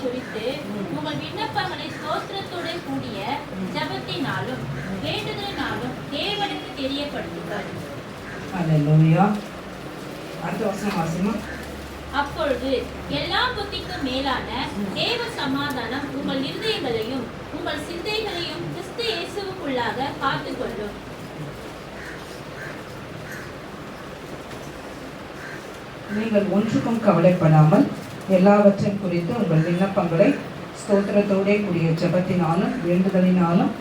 குறித்து உங்கள் விண்ணப்பங்களை ஸ்தோத்திரத்தோட கூடிய ஜெபத்தினாலும் வேண்டுதலினாலும் தேவனுக்கு தெரியப்படுத்துங்கள். ஹல்லேலூயா. அடுத்த வசனம் வாசிமா. அப்பொழுது எல்லா புத்திக்கும் மேலான தேவ சமாதானம் உங்கள் இருதயங்களையும் உங்கள் சிந்தைகளையும் கிறிஸ்து இயேசுவுக்குள்ளாக காத்துக்கொள்ளும். நீங்கள் ஒன்றுக்கும் கவலைப்படாமல் எல்லாவற்றையும் குறித்து உங்கள் விண்ணப்பங்களை ஸ்தோத்திரத்தோடே கூடிய ஜெபத்தினாலும் வேண்டுதலினாலும்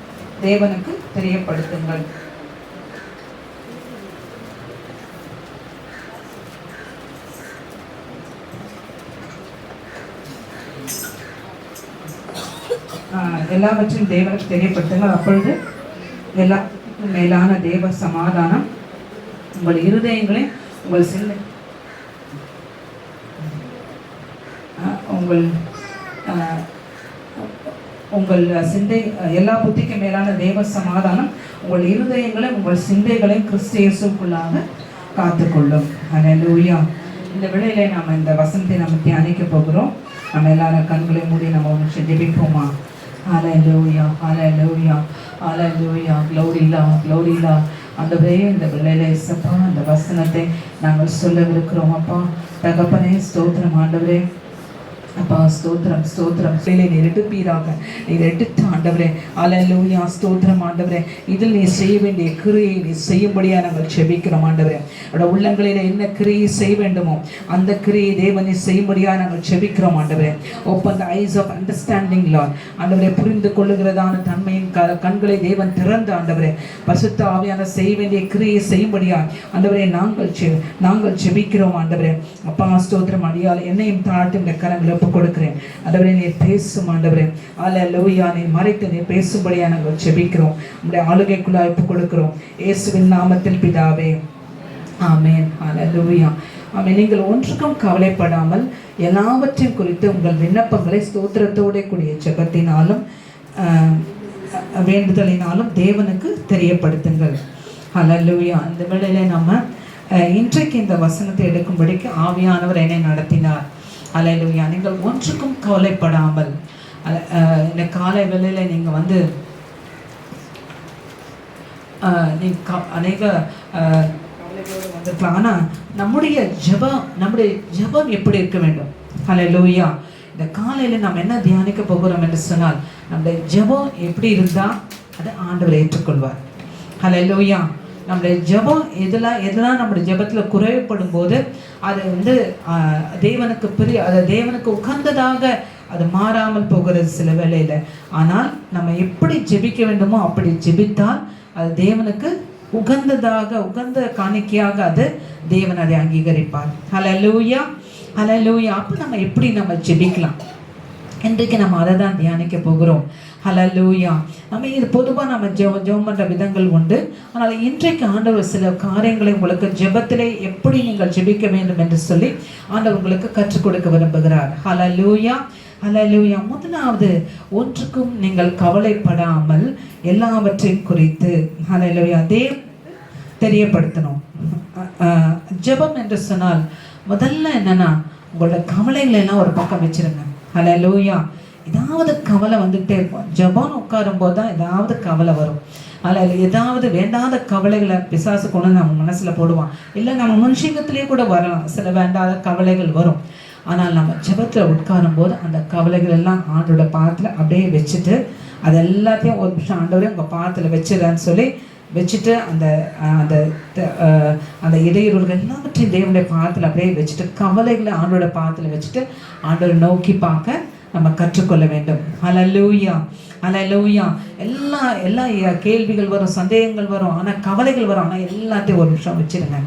தேவனுக்கு தெரியப்படுத்துங்கள். எல்லாவற்றையும் தேவனுக்கு தெரியப்படுத்துங்கள். அப்பொழுது எல்லாத்துக்கும் மேலான தேவ சமாதானம் உங்கள் இருதயங்களை உங்கள் சிந்தை உங்கள் சிந்தை எல்லா புத்திக்கு மேலான தேவ சமாதானம் உங்கள் இருதயங்களை உங்கள் சிந்தைகளை கிறிஸ்து இயேசுவுக்குள்ளாக காத்துக்கொள்ளும். ஹல்லேலூயா. இந்த வேளையிலே நாம் இந்த வசனத்தை நம்ம தியானிக்க போகிறோம். நம்ம எல்லாரும் கண்களை மூடி நம்ம ஒன்று ஜெபிப்போமா? ஹல்லேலூயா, ஹல்லேலூயா, ஹல்லேலூயா. க்ளோரிலா, க்ளோரிலா. ஆண்டவரே, இந்த வேளையிலே இயேசுப்பா அந்த வசனத்தை நாங்கள் சொல்லவிருக்கிறோம். அப்பா தகப்பனே, ஸ்தோத்திரம் ஆண்டவரே. அப்பா ஸ்தோத்திரம், ஸ்தோத்திரம். நீர் எடுப்பீராக, நீர் எடுத்து ஆண்டவரே. ஹல்லேலூயா, ஸ்தோத்திரம் ஆண்டவரே. இதில் நீ செய்ய வேண்டிய கிரியை நீ செய்யும்படியா நாங்கள் செபிக்கிறோம் ஆண்டவரே. அவட உள்ளங்களில் என்ன கிரியை செய்ய வேண்டுமோ அந்த கிரியை தேவனை செய்யும்படியா நாங்கள் செபிக்கிறோம் ஆண்டவரே. Open the eyes of understanding Lord. ஆண்டவரே, புரிந்து கொள்ளுகிறதான தன்மையின் கண்களை தேவன் திறந்து ஆண்டவரே பரிசுத்த ஆவியான செய்ய வேண்டிய கிரியை செய்யும்படியா ஆண்டவரே நாங்கள் செபிக்கிறோம் ஆண்டவரே. அப்பா ஸ்தோத்திரம். அடியால் என்னையும் தாழ்த்தி இந்த கரங்களை கொடுக்கிறேன் ஆண்டவரே. நீர் பேசும் ஆண்டவரே. ஹல்லேலூயா. நீர் மறைத்து நீர் பேசும்படியா நாங்கள் செபிக்கிறோம். நம்முடைய ஆளுகைக்குள்ள ஒப்பு கொடுக்கிறோம் இயேசுவின் நாமத்தில் பிதாவே, ஆமென். ஹல்லேலூயா, ஆமென். நீங்கள் ஒன்றுக்கும் கவலைப்படாமல் எல்லாவற்றையும் குறித்து உங்கள் விண்ணப்பங்களை ஸ்தோத்திரத்தோட கூடிய ஜெபத்தினாலும் வேண்டுதலினாலும் தேவனுக்கு தெரியப்படுத்துங்கள். ஹல்லேலூயா. அந்த வேளையில நம்ம இன்றைக்கு இந்த வசனத்தை எடுக்கும்படிக்கு ஆவியானவர் என்னை நடத்தினார். ஹல்லேலூயா. நீங்கள் ஒன்றுக்கும் கவலைப்படாமல் இந்த காலை வேளையில் நீங்கள் வந்து அநேக கவலைகளோடு வந்திருக்கலாம். ஆனால் நம்முடைய ஜெபம் எப்படி இருக்க வேண்டும்? ஹல்லேலூயா. இந்த காலையில் நம்ம என்ன தியானிக்க போகிறோம் என்று சொன்னால் நம்முடைய ஜெபம் எப்படி இருந்தால் அதை ஆண்டவர் ஏற்றுக்கொள்வார். ஹல்லேலூயா. நம்முடைய ஜெபம் எதெல்லாம் நம்முடைய ஜெபத்தில் குறைவுப்படும் போது அது வந்து தேவனுக்கு உகந்ததாக அது மாறாமல் போகிறது சில வேளையில். ஆனால் நம்ம எப்படி ஜெபிக்க வேண்டுமோ அப்படி ஜெபித்தால் அது தேவனுக்கு உகந்த காணிக்கையாக அது தேவன் அதை அங்கீகரிப்பார். ஹல்லேலூயா, ஹல்லேலூயா. அப்போ நம்ம எப்படி நம்ம ஜெபிக்கலாம்? இன்றைக்கு நம்ம அதை தான் தியானிக்க போகிறோம். ஹல்லேலூயா. நம்ம இது பொதுவாக நம்ம ஜெபம் பண்ணுற விதங்கள் உண்டு. ஆனால் இன்றைக்கு ஆண்டவர் சில காரியங்களை உங்களுக்கு ஜெபத்திலே எப்படி நீங்கள் ஜெபிக்க வேண்டும் என்று சொல்லி ஆண்டவர் உங்களுக்கு கற்றுக் கொடுக்க விரும்புகிறார். ஹல்லேலூயா, ஹல்லேலூயா. முதலாவது, ஒன்றுக்கும் நீங்கள் கவலைப்படாமல் எல்லாவற்றையும் குறித்து ஹல்லேலூயா தெரியப்படுத்தணும். ஜெபம் என்று சொன்னால் முதல்ல என்னன்னா உங்களோட கவலைகளை எல்லாம் ஒரு பக்கம் வச்சிருங்க. ஹல்லேலூயா. ஏதாவது கவலை வந்துகிட்டே இருக்கும். ஜெபம் உட்காரும் போது தான் ஏதாவது கவலை வரும். அதில் ஏதாவது வேண்டாத கவலைகளை பிசாசு கொண்டு நம்ம மனசில் போடுவான். இல்லை நம்ம மனுஷங்கத்திலே கூட வரலாம், சில வேண்டாத கவலைகள் வரும். ஆனால் நம்ம ஜெபத்தில் உட்காரும் போது அந்த கவலைகள் எல்லாம் ஆண்டோட பாதத்தில் அப்படியே வச்சுட்டு அது எல்லாத்தையும் ஒரு நிமிஷம் ஆண்டவரே உங்கள் பாதத்தில் வச்சிடறேன்னு சொல்லி வச்சுட்டு அந்த அந்த அந்த இடையூறுகள் எல்லாவற்றையும் தேவனுடைய பாதத்தில் அப்படியே வச்சுட்டு கவலைகளை ஆண்டோட பாதத்தில் வச்சுட்டு ஆண்டோரை நோக்கி பார்க்க நம்ம கற்றுக்கொள்ள வேண்டும். ஹல்லேலூயா, ஹல்லேலூயா. எல்லா கேள்விகள் வரும், சந்தேகங்கள் வரும், ஆனால் கவலைகள் வரும். ஆனால் எல்லாத்தையும் ஒரு நிமிஷம் வச்சுருங்க,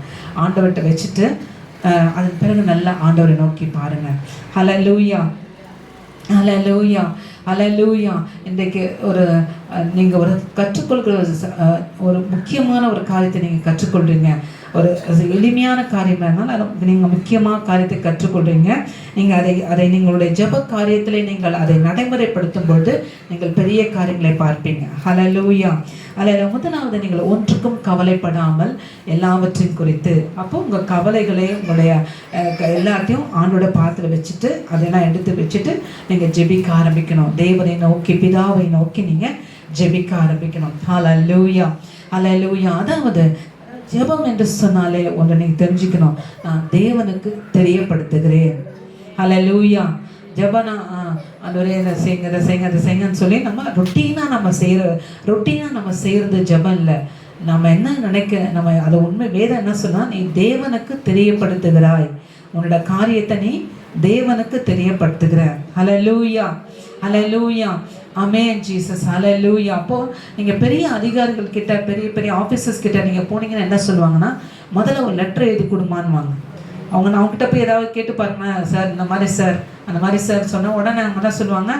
ஆண்டவர்கிட்ட வச்சுட்டு அதன் பிறகு நல்லா ஆண்டவரை நோக்கி பாருங்க. ஹல்லேலூயா, ஹல்லேலூயா, ஹல்லேலூயா. இன்றைக்கு நீங்கள் ஒரு கற்றுக்கொள்கிற ஒரு முக்கியமான ஒரு காரியத்தை நீங்கள் கற்றுக்கொள்றீங்க. ஒரு எளிமையான காரியமாக இருந்தாலும் நீங்கள் முக்கியமாக காரியத்தை கற்றுக்கொள்கிறீங்க. நீங்கள் அதை நீங்களுடைய ஜெப காரியத்தில் நீங்கள் அதை நடைமுறைப்படுத்தும் பொழுது நீங்கள் பெரிய காரியங்களை பார்ப்பீங்க. ஹல்லேலூயா. அதில் முதலாவது, நீங்கள் ஒன்றுக்கும் கவலைப்படாமல் எல்லாவற்றையும் குறித்து. அப்போ உங்கள் கவலைகளை, உங்களுடைய எல்லாத்தையும் ஆண்டோட பாத்திரம் வச்சுட்டு அதெல்லாம் எடுத்து வச்சுட்டு நீங்கள் ஜெபிக்க ஆரம்பிக்கணும். தேவனை நோக்கி, பிதாவை நோக்கி நீங்கள் ஜெபிக்க ஆரம்பிக்கணும். ஹல்லேலூயா, ஹல்லேலூயா. அதாவது ஜெபம் என்று சொன்னாலே ஒன்று நீங்கள் தெரிஞ்சுக்கணும், நான் தேவனுக்கு தெரியப்படுத்துகிறேன். ஹல்லேலூயா. ஜெபனா ஆண்டவரே இதை செய்யுங்க, இதை செய்யுங்க, அதை செய்யுங்கன்னு சொல்லி நம்ம ரொட்டீனாக நம்ம செய்கிறது ஜெபம் இல்லை. நம்ம என்ன நம்ம அதை உண்மை வேதம் என்ன சொன்னால், நீ தேவனுக்கு தெரியப்படுத்துகிறாய், உன்னோட காரியத்தை நீ தேவனுக்கு தெரியப்படுத்துகிற. ஹல்லேலூயா, ஹல்லேலூயா. ஆமென் ஜீசஸ், ஹல்லேலூயா. அப்போது நீங்கள் பெரிய அதிகாரிகள் கிட்ட, பெரிய பெரிய ஆஃபீஸர்ஸ் கிட்ட நீங்கள் போனீங்கன்னா என்ன சொல்லுவாங்கன்னா, முதல்ல ஒரு லெட்டர் எழுதி கொடுமான்னுவாங்க. நான் அவங்ககிட்ட போய் ஏதாவது கேட்டு பாருங்க, சார் இந்த மாதிரி சார், அந்த மாதிரி சார் சொன்ன உடனே அவங்க என்ன சொல்லுவாங்க,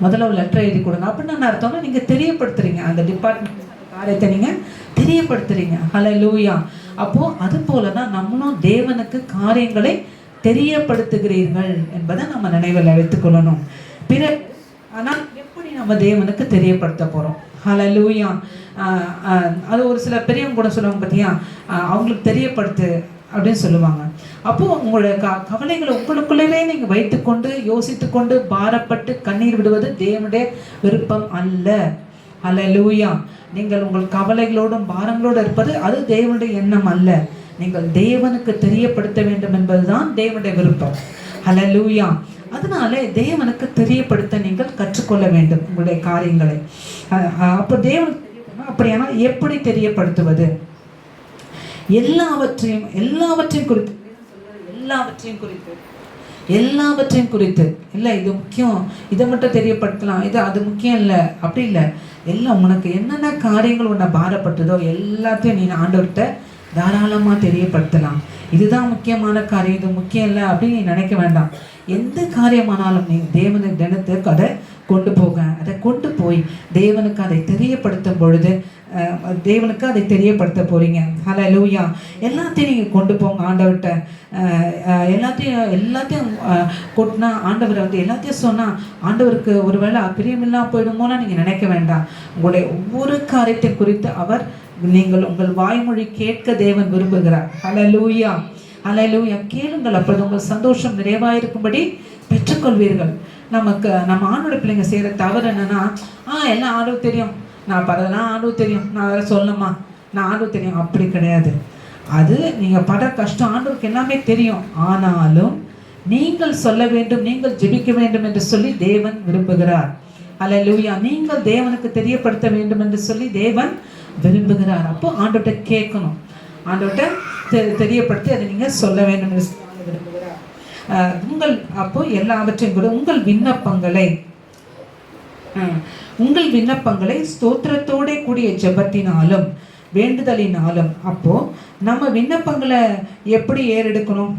முதல்ல ஒரு லெட்டர் எழுதி கொடுங்க. அப்படின்னு என்ன அர்த்தம்னா, நீங்கள் தெரியப்படுத்துறீங்க, அந்த டிபார்ட்மெண்ட் காரியத்தை நீங்கள் தெரியப்படுத்துறீங்க. ஹல்லேலூயா. அப்போது அது போல தான் நம்மளும் தேவனுக்கு காரியங்களை தெரியப்படுத்துகிறீர்கள் என்பதை நம்ம நினைவில் வைத்துக்கொள்ளணும். ஆனால் எப்படி நம்ம தேவனுக்கு தெரியப்படுத்த போகிறோம்? ஹல்லேலூயா. அது ஒரு சில பெரியவங்க கூட சொல்லுவாங்க பார்த்தியா, அவங்களுக்கு தெரியப்படுத்து அப்படின்னு சொல்லுவாங்க. அப்போது உங்களோட கவலைகளை உங்களுக்குள்ளவே நீங்கள் வைத்துக்கொண்டு யோசித்து கொண்டு பாரப்பட்டு கண்ணீர் விடுவது தேவனுடைய விருப்பம் அல்ல. ஹல்லேலூயா. நீங்கள் உங்கள் கவலைகளோடும் பாரங்களோடு இருப்பது அது தேவனுடைய எண்ணம் அல்ல. நீங்கள் தேவனுக்கு தெரியப்படுத்த வேண்டும் என்பதுதான் தேவனுடைய விருப்பம். ஹல்லேலூயா. அதனால தேவனுக்கு தெரியப்படுத்த நீங்கள் கற்றுக்கொள்ள வேண்டும் உங்களுடைய காரியங்களை. அப்போ தேவனுக்கு அப்படியானால் எப்படி தெரியப்படுத்துவது? எல்லாவற்றையும் குறித்து இல்லை, இது முக்கியம், இதை மட்டும் தெரியப்படுத்தலாம், இது அது முக்கியம் இல்லை, அப்படி இல்லை. எல்லாம் உனக்கு என்னென்ன காரியங்கள் உன்னை பாரப்பட்டதோ எல்லாத்தையும் நீ ஆண்டவர்கிட்ட தாராளமாக தெரியப்படுத்தலாம். இதுதான் முக்கியமான காரியம், இது முக்கியம் இல்லை அப்படின்னு நீ நினைக்க வேண்டாம். எந்த காரியமானாலும் நீ தேவனுக்கு தினத்துக்கு அதை கொண்டு போய் தேவனுக்கு அதை தெரியப்படுத்தும் பொழுது தேவனுக்கு அதை தெரியப்படுத்த போறீங்க. ஹல்லேலூயா. எல்லாத்தையும் நீங்கள் கொண்டு போங்க ஆண்டவர்கிட்ட. எல்லாத்தையும் கொட்டினா ஆண்டவர் எல்லாத்தையும் சொன்னால் ஆண்டவருக்கு ஒருவேளை பிரியமில்லாம போயிடுமோனா நீங்கள் நினைக்க வேண்டாம். உங்களுடைய ஒவ்வொரு காரியத்தை குறித்து நீங்கள் உங்கள் வாய்மொழி கேட்க தேவன் விரும்புகிறார். ஹல்லேலூயா, ஹல்லேலூயா. கேளுங்கள், அப்பொழுது உங்கள் சந்தோஷம் நிறைவாயிருக்கும்படி பெற்றுக்கொள்வீர்கள். நம்ம ஆண்டோட பிள்ளைங்க செய்கிற தவறு என்னன்னா, எல்லாம் ஆண்டவர் தெரியும், நான் படுறதெல்லாம் ஆண்டவர் தெரியும், நான் வேற சொல்லணுமா, நான் ஆண்டவர் தெரியும். அப்படி கிடையாது. அது நீங்கள் படுற கஷ்டம் ஆண்டவருக்கு எல்லாமே தெரியும். ஆனாலும் நீங்கள் சொல்ல வேண்டும், நீங்கள் ஜெபிக்க வேண்டும் என்று சொல்லி தேவன் விரும்புகிறார். ஹல்லேலூயா. நீங்கள் தேவனுக்கு தெரியப்படுத்த வேண்டும் என்று சொல்லி தேவன் விரும்புகிறார். அப்போ ஆண்டவர்கிட்ட கேட்கணும், ஆண்டவர்கிட்ட தெரியப்படுத்தி அதை நீங்கள் சொல்ல வேண்டும் என்று விரும்புகிறார். அப்போ எல்லாவற்றையும் கூட உங்கள் விண்ணப்பங்களை ஸ்தோத்திரத்தோட கூடிய ஜெபத்தினாலும் வேண்டுதலினாலும். அப்போ நம்ம விண்ணப்பங்களை எப்படி ஏறெடுக்கணும்?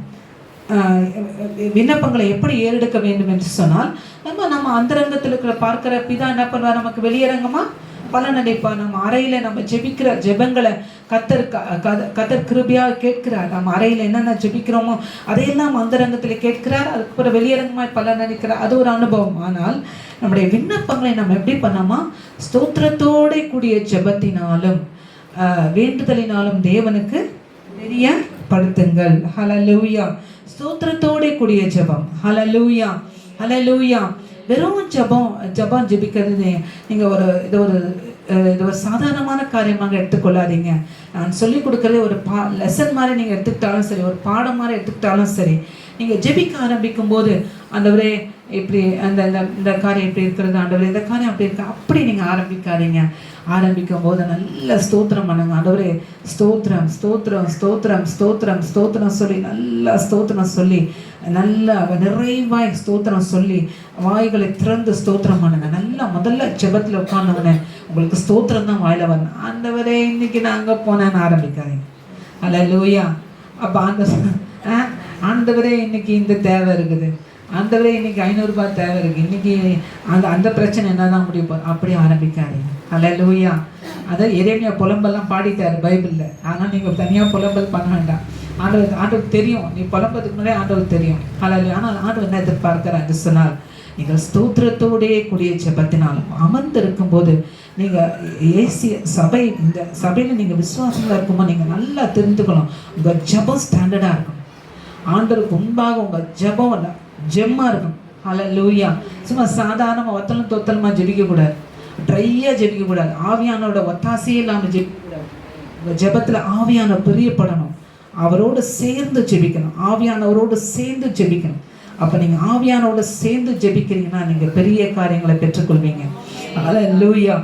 விண்ணப்பங்களை எப்படி ஏறெடுக்க வேண்டும் என்று சொன்னால், நம்ம அந்தரங்கத்தில் இருக்கிற பார்க்கிற பிதா என்ன பண்ணுவார், நமக்கு வெளியரங்கமா பலன் அளிப்பார். நம்ம அறையில நம்ம ஜெபிக்கிற ஜெபங்களை கத்தர் கிருபையாக கேட்கிறார். நம்ம அறையில என்னென்ன ஜெபிக்கிறோமோ அதையெல்லாம் அந்தரங்கத்தில் கேட்கிறார். அதுக்கப்புறம் வெளியரங்கமாய் பலன் அளிக்கிறார். அது ஒரு அனுபவம். ஆனால் நம்முடைய விண்ணப்பங்களை நம்ம எப்படி பண்ணாமா, ஸ்தோத்திரத்தோட கூடிய ஜெபத்தினாலும் வேண்டுதலினாலும் தேவனுக்கு தெரியப்படுத்துங்கள். ஹல்லேலூயா. ஸ்தோத்திரத்தோட கூடிய ஜெபம். ஹல்லேலூயா, ஹல்லேலூயா. வெறும் ஜெபம் ஜெபிக்கிறது நீங்கள் இது ஒரு சாதாரணமான காரியமாக எடுத்துக்கொள்ளாதீங்க. நான் சொல்லிக் கொடுக்குறது ஒரு லெசன் மாதிரி நீங்கள் எடுத்துக்கிட்டாலும் சரி, ஒரு பாடம் மாதிரி எடுத்துக்கிட்டாலும் சரி, நீங்கள் ஜெபிக்க ஆரம்பிக்கும் போது ஆண்டவரே இப்படி இந்த காரியம் இப்படி இருக்கிறது, ஆண்டவரே இந்த காரியம் அப்படி இருக்கு, அப்படி நீங்கள் ஆரம்பிக்காதீங்க. ஆரம்பிக்கும் போது நல்ல ஸ்தோத்திரம் பண்ணுங்க. ஆண்டவரே ஸ்தோத்திரம் ஸ்தோத்திரம் ஸ்தோத்திரம் ஸ்தோத்திரம் ஸ்தோத்திரம் சொல்லி நல்லா ஸ்தோத்திரம் சொல்லி நல்லா நிறைவாய் ஸ்தோத்திரம் சொல்லி வாய்களை திறந்து ஸ்தோத்திரம் பண்ணுங்க. நல்லா முதல்ல ஜெபத்தில் உட்கார்ந்தவனே உங்களுக்கு ஸ்தோத்திரம் தான் வாயில வரணும். ஆண்டவரே இன்னைக்கு நான் அங்கே போனேன்னு ஆரம்பிக்காதீங்க. ஹல்லேலூயா. அப்போ ஆண்டவரே இன்னைக்கு இந்த தேவை இருக்குது, ஆண்டவரே இன்னைக்கு 500 ரூபாய் தேவை இருக்கு, இன்னைக்கு அந்த பிரச்சனை என்னதான் முடியும், அப்படி ஆரம்பிக்காதீங்க. ஹல்லேலூயா. அதை எரேமியா புலம்பெல்லாம் பாடிட்டாரு பைபிளில். ஆனால் நீங்கள் தனியாக புலம்பல் பண்ண வேண்டாம். ஆண்டவருக்கு தெரியும், நீ புலம்பதுக்கு முன்னாடி ஆண்டவருக்கு தெரியும். ஹல்லேலூயா. ஆனால் ஆண்டவர் என்ன எதிர்பார்க்கிறாங்க சொன்னால், நீங்கள் ஸ்தோத்திரத்தோடைய கூடிய ஜெபத்தினாலும் அமர்ந்து இருக்கும்போது நீங்கள் ஏசிய சபை, இந்த சபையில் நீங்கள் விசுவாசமாக இருக்கும்போது நீங்கள் நல்லா தெரிஞ்சுக்கணும், உங்கள் ஜெபம் ஸ்டாண்டர்டாக இருக்கணும். ஆண்டவருக்கு முன்பாக உங்கள் ஜெபம் ஜெம்மாக இருக்கணும். ஹல்லேலூயா. சும்மா சாதாரணமாக ஒத்தலும் தொத்தலமாக ஜெபிக்கக்கூடாது, ட்ரையாக ஜெபிக்கக்கூடாது, ஆவியானோட ஒத்தாசையே இல்லாமல் ஜெபிக்கக்கூடாது. உங்கள் ஜெபத்தில் ஆவியான பிரியப்படணும், அவரோடு சேர்ந்து ஜெபிக்கணும், ஆவியானவரோடு சேர்ந்து ஜெபிக்கணும். அப்போ நீங்கள் ஆவியானோட சேர்ந்து ஜெபிக்கிறீங்கன்னா நீங்கள் பெரிய காரியங்களை பெற்றுக்கொள்வீங்க. ஹல்லேலூயா.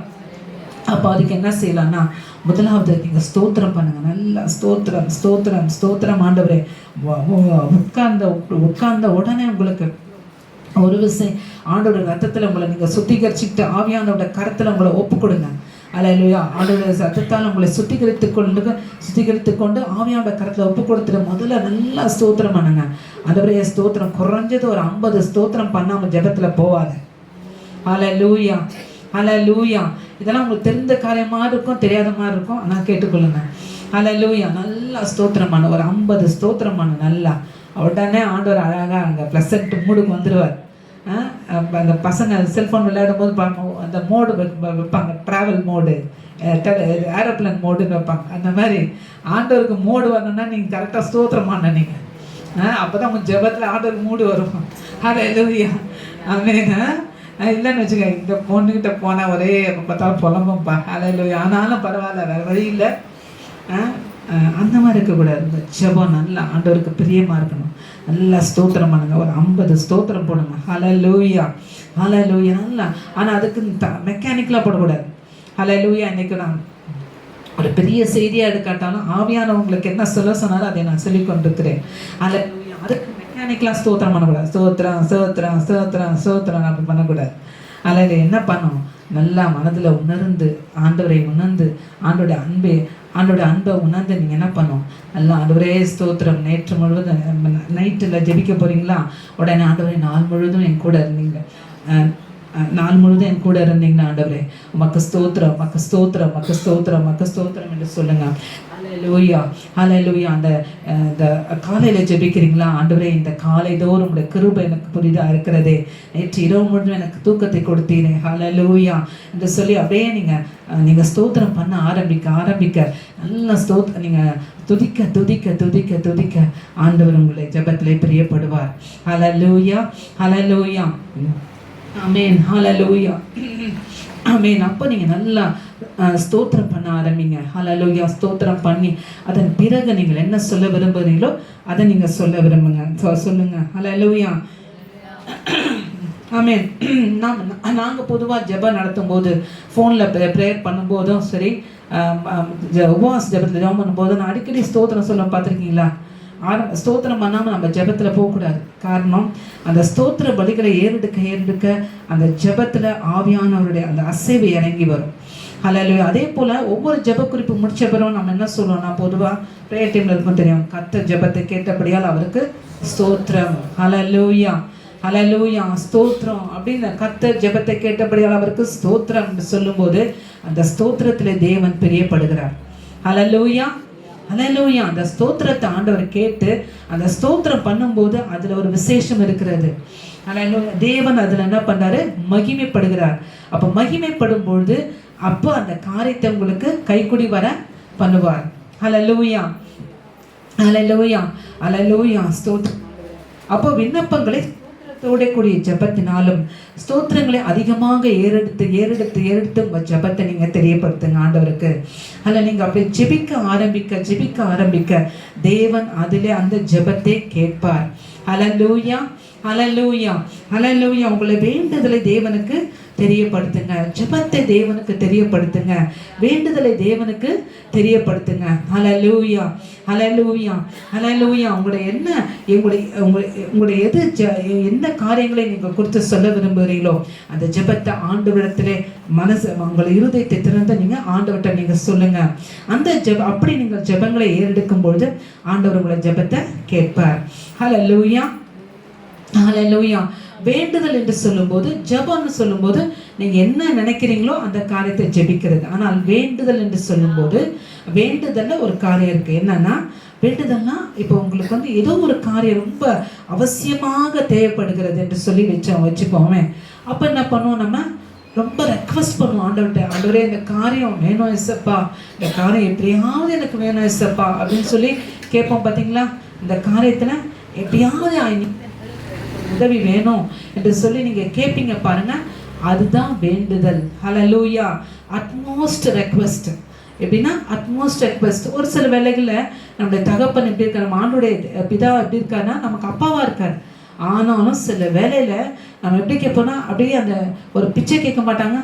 அப்போ அதுக்கு என்ன செய்யலாம்னா, முதலாவது நீங்கள் ஸ்தோத்திரம் பண்ணுங்கள். நல்லா ஸ்தோத்திரம் ஸ்தோத்திரம் ஸ்தோத்திரம். ஆண்டவரே, உட்கார்ந்த உடனே உங்களுக்கு ஒரு விஷயம், ஆண்டோட ரத்தத்தில் உங்களை நீங்கள் சுத்திகரிச்சுட்டு ஆவியானோட கரத்தில் உங்களை ஒப்பு கொடுங்க. ஹல்லேலூயா. ஆண்டோட ரத்தத்தால் உங்களை சுத்திகரித்து கொண்டு ஆவியானோட கரத்தில் ஒப்பு கொடுத்துட்டு முதல்ல நல்லா ஸ்தோத்திரம் பண்ணுங்க. ஆண்டவரே, ஸ்தோத்திரம் குறைஞ்சது ஒரு 50 ஸ்தோத்திரம் பண்ணாமல் ஜெபத்தில் போவாது. ஹல்லேலூயா. ஹல்லேலூயா. இதெல்லாம் உங்களுக்கு தெரிந்த காரியமாக இருக்கும், தெரியாத மாதிரி இருக்கும், ஆனால் கேட்டுக்கொள்ளுங்க. ஹல்லேலூயா. நல்லா ஸ்தோத்திரம் பண்ண, ஒரு 50 ஸ்தோத்திரம் பண்ண நல்லா. உடனே ஆண்டவர் அழகாக அங்கே ப்ளசன்ட் மூடுக்கு வந்துடுவார். அந்த பசங்க செல்ஃபோன் விளையாடும் போது பார்ப்போம், அந்த மோடு வைப்பாங்க, ட்ராவல் மோடு, ஏரோப்ளேன் மோடுன்னு வைப்பாங்க. அந்த மாதிரி ஆண்டவருக்கு மோடு வரணும்னா நீங்கள் கரெக்டாக ஸ்தோத்திரம் பண்ண நீங்கள். அப்போ தான் உங்கள் ஜெபத்தில் ஆண்டவருக்கு மூடு வரும். ஹல்லேலூயா. ஆமென். இல்லைன்னு வச்சுக்க, இந்த பொண்ணுக்கிட்ட போனால் ஒரே எப்போ பார்த்தாலும் புலம்பும்பா. ஹல்லேலூயா. ஆனாலும் பரவாயில்ல, வேறு வழி இல்லை. அந்த மாதிரி இருக்கக்கூடாது. இந்த ஜெபம் நல்லா ஆண்டவருக்கு பிரியமாக இருக்கணும். நல்லா ஸ்தோத்திரம் பண்ணுங்க, ஒரு 50 ஸ்தோத்திரம் போடுங்க. ஹல்லேலூயா. ஹல்லேலூயா. நல்லா. ஆனால் அதுக்கு மெக்கானிக்கலாக போடக்கூடாது. ஹல்லேலூயா. இன்றைக்கி நான் ஒரு பெரிய செய்தியாக எடுக்காட்டாலும் ஆவியானவங்களுக்கு என்ன சொல்ல சொன்னாலும் அதை நான் சொல்லி கொண்டிருக்கிறேன். ஹல்லேலூயா. அதுக்கு மெக்கானிக்கலாக ஸ்தோத்திரம் பண்ணக்கூடாது. ஸ்தோத்திரம் ஸ்தோத்திரம் ஸ்தோத்திரம் ஸ்தோத்திரம் அப்படி பண்ணக்கூடாது. அதில் என்ன பண்ணணும், நல்லா மனதில் உணர்ந்து ஆண்டவரை உணர்ந்து ஆண்டோட அன்பை உணர்ந்து நீங்கள் என்ன பண்ணணும், நல்லா ஆண்டவரே ஸ்தோத்திரம். நேற்று முழுவதும் நைட்டில் ஜெபிக்க போகிறீங்களா, உடனே ஆண்டவரே நாள் முழுவதும் என் கூட இருந்தீங்க, நாள் முழுவதும் என் கூட இருந்தீங்கன்னா ஆண்டவரே உமக்கு ஸ்தோத்திரம், மக்கு ஸ்தோத்திரம், மக்கு ஸ்தோத்திரம், மக்கு ஸ்தோத்திரம் என்று சொல்லுங்கள். ஹல்லேலூயா. ஹல்லேலூயா. அந்த காலையில் ஜெபிக்கிறீங்களா, ஆண்டவரே இந்த காலை தோறும் உங்களுடைய கிருபை எனக்கு புதிதாக இருக்கிறதே, நேற்று இரவு முழுவதும் எனக்கு தூக்கத்தை கொடுத்தீரே, ஹல்லேலூயா என்று சொல்லி அப்படியே நீங்கள் ஸ்தோத்திரம் பண்ண ஆரம்பிக்க நல்லா நீங்கள் துதிக்க துதிக்க துதிக்க துதிக்க ஆண்டவர் உங்களை ஜெபத்திலே பிரியப்படுவார். ஹல்லேலூயா. ஹல்லேலூயா. ஆமென். ஹல்லேலூயா. ஆமென். அப்போ நீங்கள் நல்லா ஸ்தோத்திரம் பண்ண ஆரம்பிங்க. ஹல்லேலூயா. ஸ்தோத்திரம் பண்ணி அதன் பிறகு நீங்கள் என்ன சொல்ல விரும்புகிறீங்களோ அதை நீங்கள் சொல்ல விரும்புங்க, சொல்லுங்க. ஹல்லேலூயா. ஆமென். நாங்கள் பொதுவாக ஜெபம் நடத்தும் போது ஃபோனில் ப்ரேயர் பண்ணும்போதும் சரி, உபவாச ஜெபத்தில் ஜெபம் பண்ணும்போது நான் அடிக்கடி ஸ்தோத்திரம் சொல்ல பார்த்துருக்கீங்களா? ஸ்தோத்திரம் பண்ணாமல் நம்ம ஜெபத்தில் போகக்கூடாது. காரணம், அந்த ஸ்தோத்திர பலிகளை ஏறெடுக்க அந்த ஜெபத்தில் ஆவியானவருடைய அந்த அசைவு இறங்கி வரும். ஹல்லேலூயா. அதே போல் ஒவ்வொரு ஜெப குறிப்பு முடிச்ச பிறகு நம்ம என்ன சொல்லுவோம்னா, பொதுவாக ப்ரேயர் டீமில் இருக்கும் தெரியும், கர்த்தர் ஜெபத்தை கேட்டபடியால் அவருக்கு ஸ்தோத்திரம். ஹல்லேலூயா. ஹல்லேலூயா. ஸ்தோத்திரம் அப்படின்னு கர்த்தர் ஜெபத்தை கேட்டபடியால் அவருக்கு ஸ்தோத்திரம் என்று சொல்லும்போது அந்த ஸ்தோத்திரத்திலே தேவன் பிரியப்படுகிறார். ஹல்லேலூயா. ஹல்லேலூயா. அந்த ஸ்தோத்திரத்தை ஆண்டவர் கேட்டு அந்த ஸ்தோத்திரம் பண்ணும்போது அதில் ஒரு விசேஷம் இருக்கிறது. ஹல்லேலூயா. தேவன் அதில் என்ன பண்ணாரு, மகிமைப்படுகிறார். அப்போ மகிமைப்படும் பொழுது அப்போ அந்த காரியத்தை உங்களுக்கு கைக்குடி வர பண்ணுவார். ஹல்லேலூயா. ஹல்லேலூயா. ஹல்லேலூயா. ஸ்தோத்திரம். அப்போ விண்ணப்பங்களை ஸ்தோத்திரத்தோட கூடிய ஜெபத்தினாலும் ஸ்தோத்திரங்களை அதிகமாக ஏறெடுத்து உங்கள் ஜெபத்தை நீங்கள் தெரியப்படுத்துங்க ஆண்டவருக்கு. அதில் நீங்கள் அப்படி ஜெபிக்க ஆரம்பிக்க தேவன் அதிலே அந்த ஜெபத்தை கேட்பார். ஹல்லேலூயா. ஹல்லேலூயா. ஹல்லேலூயா. உங்களை வேண்டுதலை தேவனுக்கு தெரியப்படுத்துங்க, ஜெபத்தை தேவனுக்கு தெரியப்படுத்துங்க, வேண்டுதலை தேவனுக்கு தெரியப்படுத்துங்க. ஹல்லேலூயா. ஹல்லேலூயா. ஹல்லேலூயா. உங்களுடைய எந்த காரியங்களை நீங்கள் கொடுத்து சொல்ல விரும்புகிறீங்களோ அந்த ஜெபத்தை ஆண்டவரிடத்திலே உங்களை இருதயத்தை திறந்து நீங்கள் ஆண்டவர்கிட்ட நீங்கள் சொல்லுங்க. அந்த அப்படி நீங்கள் ஜெபங்களை ஏறெடுக்கும் பொழுது ஆண்டவர் உங்களை ஜெபத்தை கேட்பார். ஹல்லேலூயா. ஹல்லேலூயா. வேண்டுதல் என்று சொல்லும்போது, ஜெபம்னு சொல்லும்போது நீங்க என்ன நினைக்கிறீங்களோ அந்த காரியத்தை ஜெபிக்கிறது. ஆனால் வேண்டுதல் என்று சொல்லும்போது வேண்டுதல்ல ஒரு காரியம் இருக்கு. என்னன்னா, வேண்டுதல்னா இப்போ உங்களுக்கு வந்து ஏதோ ஒரு காரியம் ரொம்ப அவசியமாக தேவைப்படுகிறது என்று சொல்லி வச்சுப்போமே. அப்போ என்ன பண்ணுவோம், நம்ம ரொம்ப ரெக்வஸ்ட் பண்ணுவோம் ஆண்டவர்கிட்ட. ஆண்டவரே, இந்த காரியம் வேணும் ஏசப்பா, இந்த காரியம் எப்படியாவது எனக்கு வேணும் ஏசப்பா அப்படின்னு சொல்லி கேட்போம். பார்த்தீங்களா, இந்த காரியத்தில் எப்படியாவது உதவி வேணும் என்று சொல்லி நீங்க கேட்பீங்க பாருங்க. அதுதான் வேண்டுதல். ஹல்லேலூயா. Utmost request. எப்படின்னா அட்மோஸ்ட் ரெக்வெஸ்ட். ஒரு சில வேளைகளில் நம்முடைய தகப்பன் எப்படி இருக்கார், நம்ம ஆண்டுடைய பிதா எப்படி இருக்காருன்னா நமக்கு அப்பாவா இருக்கார். ஆனாலும் சில வேலையில நம்ம எப்படி கேட்போம்னா, அப்படியே அந்த ஒரு பிச்சை கேட்க மாட்டாங்க.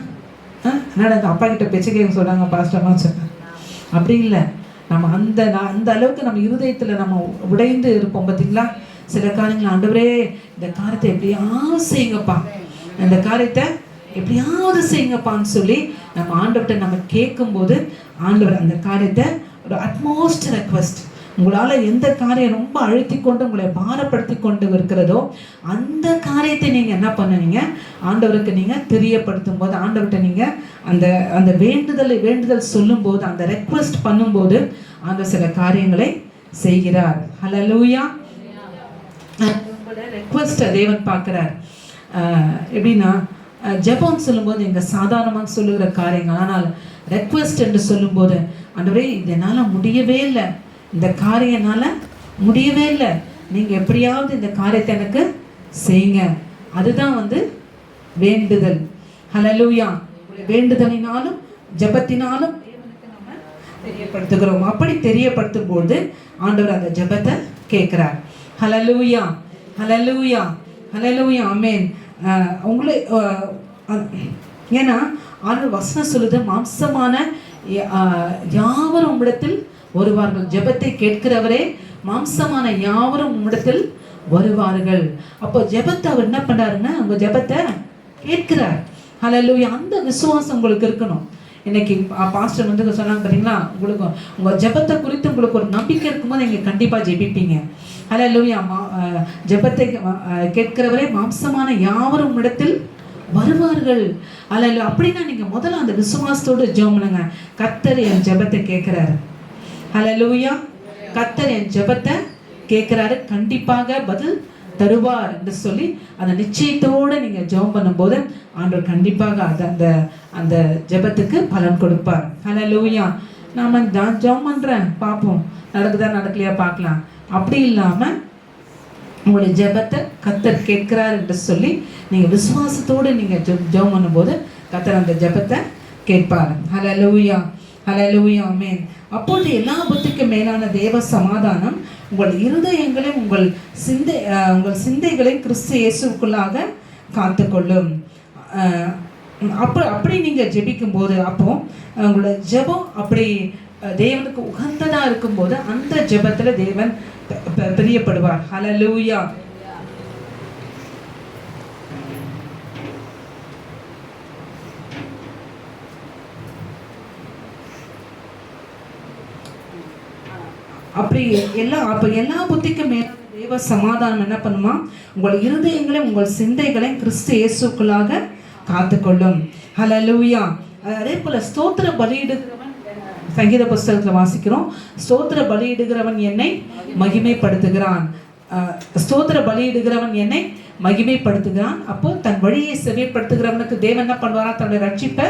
என்னடா அந்த அப்பா கிட்ட பிச்சை கேட்க சொல்றாங்க பாஸ்டர்மா சொன்னாங்க. அப்படி இல்லை. நம்ம அந்த அளவுக்கு நம்ம இருதயத்துல நம்ம உடைந்து இருப்போம். பார்த்தீங்களா, சில காரியங்கள் ஆண்டவரே இந்த காரியத்தை எப்படியாவது செய்யுங்கப்பா, இந்த காரியத்தை எப்படியாவது செய்யுங்கப்பான்னு சொல்லி நம்ம ஆண்டவர்கிட்ட நம்ம கேட்கும்போது ஆண்டவர் அந்த காரியத்தை ஒரு அட்மோஸ்ட் ரெக்வெஸ்ட், உங்களால் எந்த காரியம் ரொம்ப அழுத்தி கொண்டு உங்களை பாரப்படுத்தி கொண்டு இருக்கிறதோ அந்த காரியத்தை நீங்கள் என்ன பண்ணுவீங்க, ஆண்டவருக்கு நீங்கள் தெரியப்படுத்தும் போது, ஆண்டவர்கிட்ட நீங்கள் அந்த வேண்டுதல் சொல்லும்போது, அந்த ரெக்வெஸ்ட் பண்ணும்போது ஆண்டவர் சில காரியங்களை செய்கிறார். ஹல்லேலூயா. ரெக்வெஸ்ட்டை தேவன் பார்க்குறார். எப்படின்னா, ஜெபம் சொல்லும்போது நீங்கள் சாதாரணமாக சொல்லுகிற காரியங்கள், ஆனால் ரெக்வெஸ்ட் என்று சொல்லும்போது ஆண்டவரே இது என்னால் முடியவே இல்லை, இந்த காரியம் என்னால் முடியவே இல்லை, நீங்கள் எப்படியாவது இந்த காரியத்தை எனக்கு செய்யுங்க. அதுதான் வந்து வேண்டுதல். ஹல்லேலூயா. வேண்டுதலினாலும் ஜெபத்தினாலும் தேவனுக்கு நம்ம தெரியப்படுத்துகிறோம். அப்படி தெரியப்படுத்தும் போது ஆண்டவர் அந்த ஜெபத்தை கேட்குறார். ஹல்லேலூயா, ஹல்லேலூயா, ஹல்லேலூயா, ஆமென். உங்களே ஏன்னா ஆண்டவர் வசனம் சொல்லுது, மாம்சமான யாவரும் உம்மிடத்தில் வருவார்கள். ஜெபத்தை கேட்கிறவரே மாம்சமான யாவரும் உம்மிடத்தில் வருவார்கள். அப்போ ஜெபத்தை அவர் என்ன பண்றாருன்னா, உங்க ஜெபத்தை கேட்கிறார். ஹல்லேலூயா. அந்த விசுவாசம் உங்களுக்கு இருக்கணும். இன்னைக்கு பாஸ்டர் வந்து சொன்னாங்க பார்த்தீங்களா, உங்களுக்கு உங்கள் ஜெபத்தை குறித்து உங்களுக்கு ஒரு நம்பிக்கை இருக்கும்போது நீங்கள் கண்டிப்பாக ஜெபிப்பீங்க. ஹல்லேலூயா. ஜெபத்தை கேட்கிறவரே மாம்சமான யாவரும் உம்மிடத்தில் வருவார்கள். ஹல்லேலூயா. அப்படின்னா நீங்கள் முதல்ல அந்த விசுவாசத்தோடு ஜெபம் பண்ணுங்க. கர்த்தர் என் ஜெபத்தை கேட்கிறாரு. ஹல்லேலூயா. கர்த்தர் என் ஜெபத்தை கேட்கிறாரு, கண்டிப்பாக பதில் தருவார் என்று சொல்லி அந்த நிச்சயத்தோடு நீங்கள் ஜெபம் பண்ணும்போது ஆண்டவர் கண்டிப்பாக அந்த ஜெபத்துக்கு பலன் கொடுப்பார். ஹல்லேலூயா. நான் ஜெபம் பண்ணுறேன், பார்ப்போம் நடக்குதா நடக்கலையா பார்க்கலாம், அப்படி இல்லாமல் உங்களுடைய ஜெபத்தை கர்த்தர் கேட்கிறார் என்று சொல்லி நீங்கள் விசுவாசத்தோடு நீங்கள் ஜெபம் பண்ணும்போது கர்த்தர் அந்த ஜெபத்தை கேட்பார். ஹல்லேலூயா, ஹல்லேலூயா, ஆமென். அப்பொழுது எல்லா புத்திக்கும் மேலான தேவ சமாதானம் உங்கள் இருதயங்களையும் உங்கள் சிந்தைகளையும் கிறிஸ்து இயேசுவுக்குள்ளாக காத்துக்கொள்ளும். அப்படி நீங்கள் ஜெபிக்கும் போது, அப்போ உங்களோட ஜெபம் அப்படி தேவனுக்கு உகந்ததா இருக்கும்போது அந்த ஜெபத்துல தேவன் பிரியப்படுவார். ஹல்லேலூயா. அப்படி எல்லா புத்திக்கும் மேல தேவ சமாதானம் என்ன பண்ணுமா, உங்கள் இருதயங்களையும் உங்கள் சிந்தைகளையும் கிறிஸ்து இயேசுக்குள்ளாக காத்துக்கொள்ளும். ஹல்லேலூயா. அதே போல ஸ்தோத்திர பலியிடுகிறவன், சங்கீத புஸ்தகத்தில் வாசிக்கிறோம், ஸ்தோத்திர பலியிடுகிறவன் என்னை மகிமைப்படுத்துகிறான். ஸ்தோத்திர பலியிடுகிறவன் என்னை மகிமைப்படுத்துகிறான். அப்போ தன் வழியை செவைப்படுத்துகிறவனுக்கு தேவன் என்ன பண்ணுவாரா, தன்னுடைய ரட்சிப்பை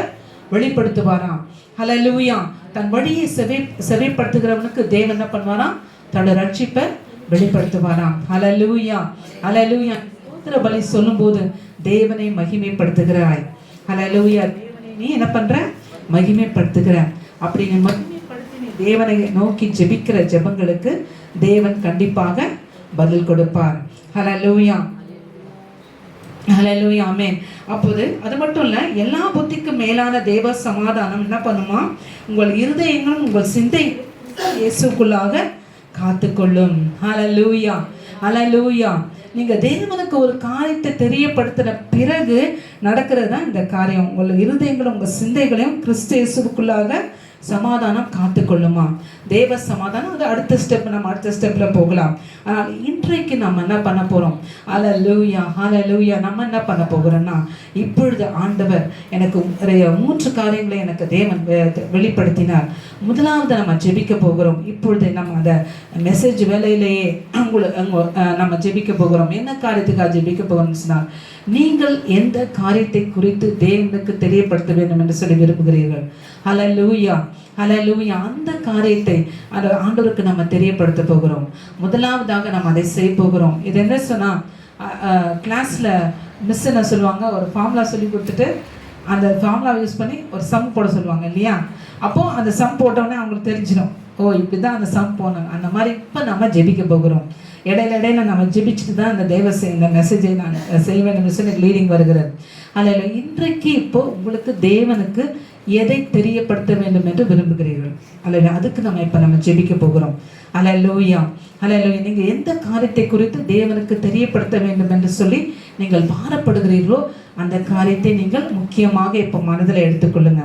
வெளிப்படுத்துவாராம். ஹல்லேலூயா. தன் வழியை செவைப்படுத்துகிறவனுக்கு தேவன் என்ன பண்ணுவாராம், தன்னுடைய ரட்சிப்பை வெளிப்படுத்துவாராம். ஹல்லேலூயா, ஹல்லேலூயா. ஸ்தோத்திர பலி சொல்லும்போது தேவனை மகிமைப்படுத்துகிறாய். ஹல்லேலூயா. தேவனை நீ என்ன பண்ற, மகிமைப்படுத்துகிற. அப்படி நீ மகிமைப்படுத்தி நீ தேவனை நோக்கி ஜெபிக்கிற ஜெபங்களுக்கு தேவன் கண்டிப்பாக பதில் கொடுப்பார். ஹல்லேலூயா, ஹல்லேலூயா, ஆமென். அப்போது அது மட்டும் இல்லை, எல்லா புத்திக்கும் மேலான தேவ சமாதானம் என்ன பண்ணுமா, உங்கள் இருதயங்களும் உங்கள் சிந்தை இயேசுக்குள்ளாக காத்துக்கொள்ளும். ஹல்லேலூயா, ஹல்லேலூயா. நீங்கள் தேவனுக்கு ஒரு காரியத்தை தெரியப்படுத்தின பிறகு நடக்கிறது தான் இந்த காரியம். உங்கள் இருதயங்களும் உங்கள் சிந்தைகளையும் கிறிஸ்து இயேசுக்குள்ளாக சமாதானம் காத்துக்கொள்ளுமா. தேவ சமாதானம் அது அடுத்த ஸ்டெப், நம்ம அடுத்த ஸ்டெப்பில் போகலாம். ஆனால் இன்றைக்கு நம்ம என்ன பண்ண போகிறோம்? ஹல்லேலூயா ஹல்லேலூயா. நம்ம என்ன பண்ண போகிறோம்னா, இப்பொழுது ஆண்டவர் எனக்கு 3 காரியங்களை எனக்கு தேவன் வெளிப்படுத்தினார். முதலாவது நம்ம ஜெபிக்க போகிறோம். இப்பொழுது நம்ம அந்த மெசேஜ் வேலையிலேயே நம்ம ஜெபிக்க போகிறோம். என்ன காரியத்துக்காக ஜெபிக்க போகிறோம்னு சொன்னால், நீங்கள் எந்த காரியத்தை குறித்து தேவனுக்கு தெரியப்படுத்த வேண்டும் என்று சொல்லி விரும்புகிறீர்கள். ஹல்லேலூயா ஹல்லேலூயா. அந்த காரியத்தை அந்த ஆண்டவருக்கு நம்ம தெரியப்படுத்த போகிறோம். முதலாவதாக நம்ம அதை செய்ய போகிறோம். இது என்ன சொன்னால், கிளாஸில் மிஸ் என்ன சொல்லுவாங்க, ஒரு ஃபார்முலா சொல்லி கொடுத்துட்டு அந்த ஃபார்முலா யூஸ் பண்ணி ஒரு சம் போட சொல்லுவாங்க இல்லையா? அப்போது அந்த சம் போட்டோடனே அவங்களுக்கு தெரிஞ்சிடும், ஓ இப்படி தான் அந்த சம் போனாங்க. அந்த மாதிரி இப்போ நம்ம ஜெபிக்க போகிறோம். இடையில நம்ம ஜெபிச்சுட்டு தான் அந்த இந்த மெசேஜை நான் செய்வேன் என்று சொல்லி லீடிங் வருகிறது. அதில் இன்றைக்கு இப்போ உங்களுக்கு தேவனுக்கு எதை தெரியப்படுத்த வேண்டும் என்று விரும்புகிறீர்கள்? அல்ல அதுக்கு நம்ம ஜெபிக்க போகிறோம். ஹல்லேலூயா ஹல்லேலூயா. நீங்கள் எந்த காரியத்தை குறித்து தேவனுக்கு தெரியப்படுத்த வேண்டும் என்று சொல்லி நீங்கள் பாரப்படுகிறீர்களோ அந்த காரியத்தை நீங்கள் முக்கியமாக இப்போ மனதில் எடுத்துக்கொள்ளுங்க.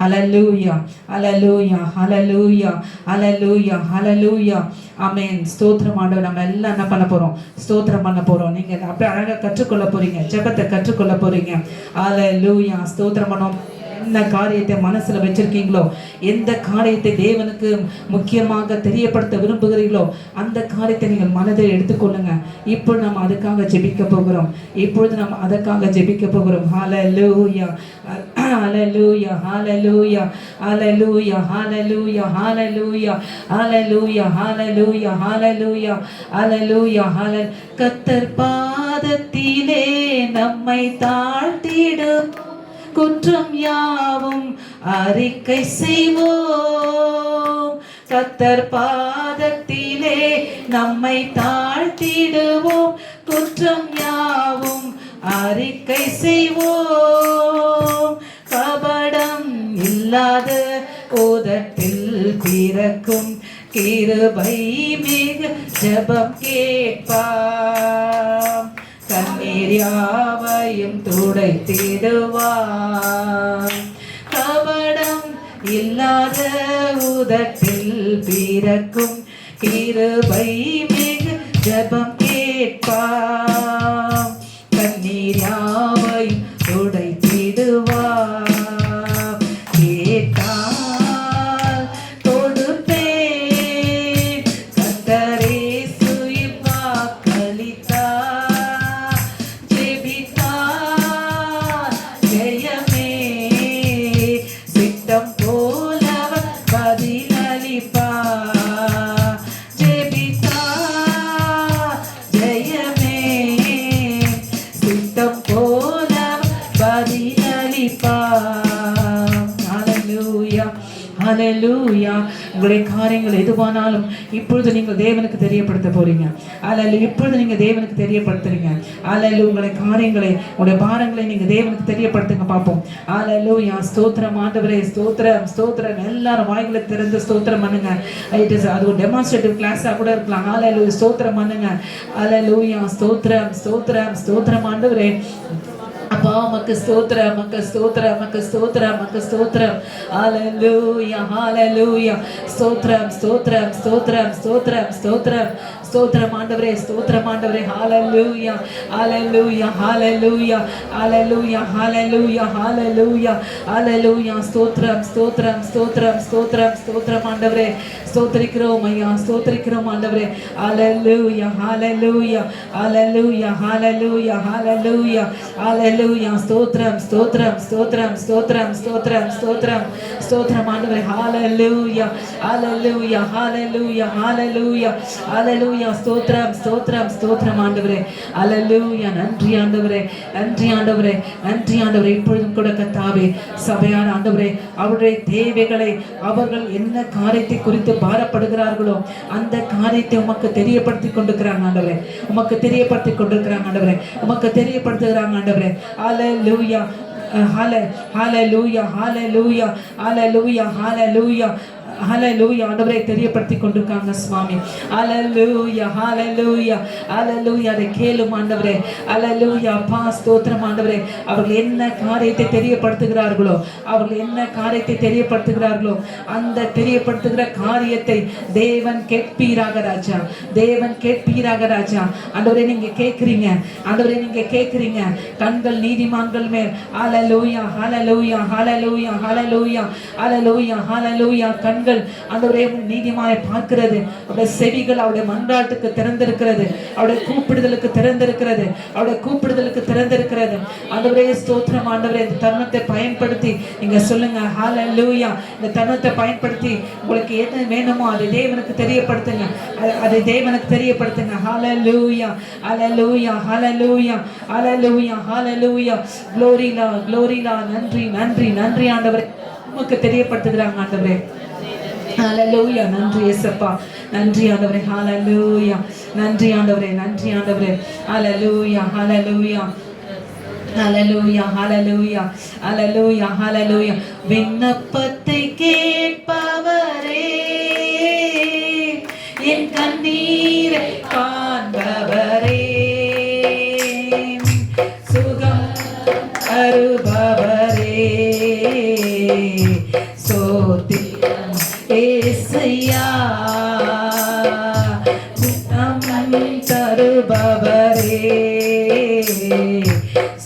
ஹல்லேலூயா ஹல்லேலூயா ஹல்லேலூயா ஹல்லேலூயா ஹல்லேலூயா. ஆமென். ஸ்தோத்திரம் ஆண்டவர். நம்ம எல்லாம் என்ன பண்ண போகிறோம்? ஸ்தோத்திரம் பண்ண போகிறோம். நீங்கள் அப்படியே அழகாக கற்றுக்கொள்ள போகிறீங்க, ஜெபத்தை கற்றுக்கொள்ள போகிறீங்க. ஹல்லேலூயா. ஸ்தோத்திரம் பண்ணோம். என்ன காரியத்தை மனசில் வச்சிருக்கீங்களோ, எந்த காரியத்தை தேவனுக்கு முக்கியமாக தெரியப்படுத்த விரும்புகிறீர்களோ அந்த காரியத்தை நீங்கள் மனதில் எடுத்துக்கொள்ளுங்க. இப்பொழுது நம்ம அதுக்காக ஜெபிக்க போகிறோம். இப்பொழுது நம்ம அதற்காக ஜெபிக்க போகிறோம். ஹல்லேலூயா ஹல்லேலூயா ஹல்லேலூயா ஹல்லேலூயா ஹல்லேலூயா ஹல்லேலூயா ஹல்லேலூயா ஹல்லேலூயா ஹல்லேலூயா ஹல்லேலூயா ஹல்லேலூயா. கர்த்தர் பாதத்திலே நம்மை தாழ்த்திடும், குற்றம் யாவும் அறிக்கை செய்வோம். கர்த்தர் பாதத்திலே நம்மை தாழ்த்திடுவோம், குற்றம் யாவும் அறிக்கை செய்வோம். கபடம் இல்லாத உதட்டில் பிறக்கும் கிருபை மிகு ஜெபம் கேட்பார். கண்ணீர் யாவையும் துடைத்திடுவார். கபடம் இல்லாத உதட்டில் பிறக்கும் கிருபை மிகு ஜெபம் கேட்பார். கண்ணீர் யாவையும் துடைத்திடுவார். கேட்டால் கொடுப்பேன், கர்த்தரே வாக்களித்தார். ஜெபித்தார் ஜெயமே, சித்தம் போல பதிலளிப்பார். ஜெபித்தார் ஜெயமே, சித்தம் போல பதிலளிப்பார். ஹல்லேலூயா ஹல்லேலூயா. உங்களுடைய காரியங்கள் எதுவானாலும் இப்பொழுது நீங்கள் தேவனுக்கு தெரியப்படுத்த போறீங்க. அல்ல இப்பொழுது நீங்க தேவனுக்கு தெரியப்படுத்துறீங்க. அல்ல உங்களுடைய காரியங்களை, உங்களுடைய பாரங்களை நீங்க தேவனுக்கு தெரியப்படுத்துங்க பார்ப்போம். அல்லேலூயா. ஸ்தோத்திரம் ஆண்டவரே. ஸ்தோத்திரம் ஸ்தோத்திரம். எல்லாரும் வாய்களை திறந்து ஸ்தோத்திரம் பண்ணுங்க. அது ஒரு டெமான்ஸ்ட்ரேட்டிவ் கிளாஸா கூட இருக்கலாம். அல்லேலூயா. ஸ்தோத்திரம் பண்ணுங்க. அல்லேலூயா. ஸ்தோத்திரம் ஸ்தோத்திரம் ஸ்தோத்திரம் ஆண்டவரே. அப்பா உமக்கு ஸ்தோத்திரம், உமக்கு ஸ்தோத்திரம், உமக்கு ஸ்தோத்திரம், உமக்கு ஸ்தோத்திரம். ஹல்லேலூயா ஹல்லேலூயா. ஸ்தோத்திரம் ஸ்தோத்திரம் ஸ்தோத்திரம் ஸ்தோத்திரம் ஸ்தோத்திரம் ஸ்தோத்திரம் ஆண்டவரே. ஸ்தோத்திரம் ஆண்டவரே. ஹல்லேலூயா ஹல்லேலூயா ஹல்லேலூயா ஹல்லேலூயா ஹல்லேலூயா ஹல்லேலூயா ஹல்லேலூயா. ஸ்தோத்திரம் ஸ்தோத்திரம் ஸ்தோத்திரம் ஸ்தோத்திரம் ஸ்தோத்திரம் ஆண்டவரே. ஸ்தோத்திரிக்கிறோம் ஐயா, ஸ்தோத்திரிக்கிறோம் ஆண்டவரே. ஹல்லேலூயா ஹல்லேலூயா ஹல்லேலூயா ஹல்லேலூயா ஹல்லேலூயா ஹல்லேலூயா. ஸ்தோத்திரம் ஸ்தோத்திரம் ஸ்தோத்திரம் ஸ்தோத்திரம் ஸ்தோத்திரம் ஸ்தோத்திரம் ஸ்தோத்திரம் ஆண்டவரே. ஹல்லேலூயா ஹல்லேலூயா ஹல்லேலூயா ஹல்லேலூயா ஹல்லேலூயா. ஸ்தோத்திரம் ஸ்தோத்திரம் ஸ்தோத்திரம் ஆண்டவரே. ஹல்லேலூயா. நன்றி ஆண்டவரே, நன்றி ஆண்டவரே, நன்றி ஆண்டவரே. இப்பொழுதும் கூட கர்த்தாவே, சபையான ஆண்டவரே, அவருடைய தேவைகளை, அவர்கள் என்ன காரியத்தை குறித்து பாரப்படுகிறார்களோ அந்த காரியத்தை உமக்கு தெரியப்படுத்தி கொண்டிருக்கிறாங்க ஆண்டவரே. உமக்கு தெரியப்படுத்தி கொண்டிருக்கிறாங்க ஆண்டவரே. உமக்கு தெரியப்படுத்துகிறாங்க ஆண்டவரே. ஹல்லேலூயா ஹalleluya ஹalleluya ஹalleluya ஹalleluya ஹalleluya ஆண்டவரே தெரியப்படுத்தி கொண்டிருக்காங்க சுவாமி. ஹalleluya ஹalleluya ஹalleluya அதை கேளும் ஆண்டவரே. ஹalleluya அப்பா ஸ்தோத்திரம் ஆண்டவரே. அவர்கள் என்ன காரியத்தை தெரியப்படுத்துகிறார்களோ அந்த தெரியப்படுத்துகிற காரியத்தை தேவன் கேட்பீராக ராஜா. ஆண்டவரே நீங்க கேட்கிறீங்க. கண்கள் நீதிமான்கள் மேல் ஹalleluya ஹalleluya ஹalleluya ஹalleluya ஹalleluya ஹalleluya கண்கள் ஆண்டவரே நீதிமானை பார்க்கிறது. அவருடைய செவிகள் அவருடைய மன்றாட்டுக்கு திறந்திருக்கிறது. அவருடைய கூப்பிடுதலுக்கு திறந்திருக்கிறது. ஆண்டவரே ஸ்தோத்திரம் ஆண்டவரே. இந்த தருணத்தை பயன்படுத்தி நீங்க சொல்லுங்க ஹalleluya. இந்த தருணத்தை பயன்படுத்தி உங்களுக்கு என்ன வேணுமோ அதை தேவனுக்கு தெரியப்படுத்துங்க. ஹalleluya ஹalleluya ஹalleluya ஹalleluya ஹalleluya glory நன்றி ஆண்டவரே. உமக்கு தெரியப்படுத்துகிறாங்க ஆண்டவரே. ஹalleluya நன்றி இயேசுப்பா. நன்றி ஆண்டவரே. ஹalleluya நன்றி ஆண்டவரே. ஹalleluya ஹalleluya ஹalleluya ஹalleluya ஹalleluya ஹalleluya விண்ணப்பத்தை கேட்பவரே, என் கண்ணீரை காண்பவரே, சுகம் தருபவரே, சோத்திரம் ஏசையா, தருபவரே,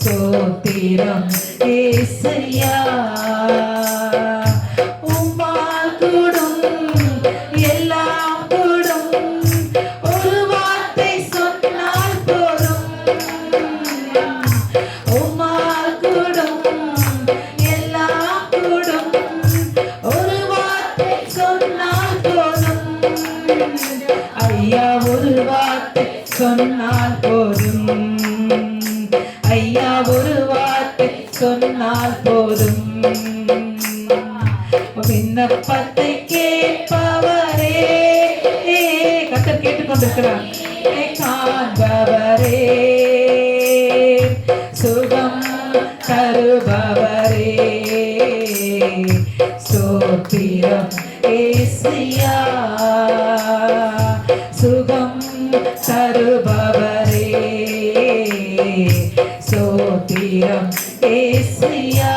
சோத்திரம் ஏசையா. உம்மால் கூடும் எல்லாம் கூடும், ஒரு வார்த்தை சொன்னால் போதும். உம்மால் கூடும் எல்லாம் கூடும், ஒரு வார்த்தை சொன்னால் போதும். ஐயா ஒரு வார்த்தை சொன்னால் போதும். ஐயா ஒரு வார்த்தை சொன்னால் போதும். விண்ணப்பத்தை கேட்பவரே, கர்த்தர் கேட்டுக்கொண்டிருக்கிறார். காண்பவரே, சுகம் தருபவரே, ஸ்தோத்திரம் ஏசையா, சுகம் தருபவரே, ஸ்தோத்திரம் ஏசையா.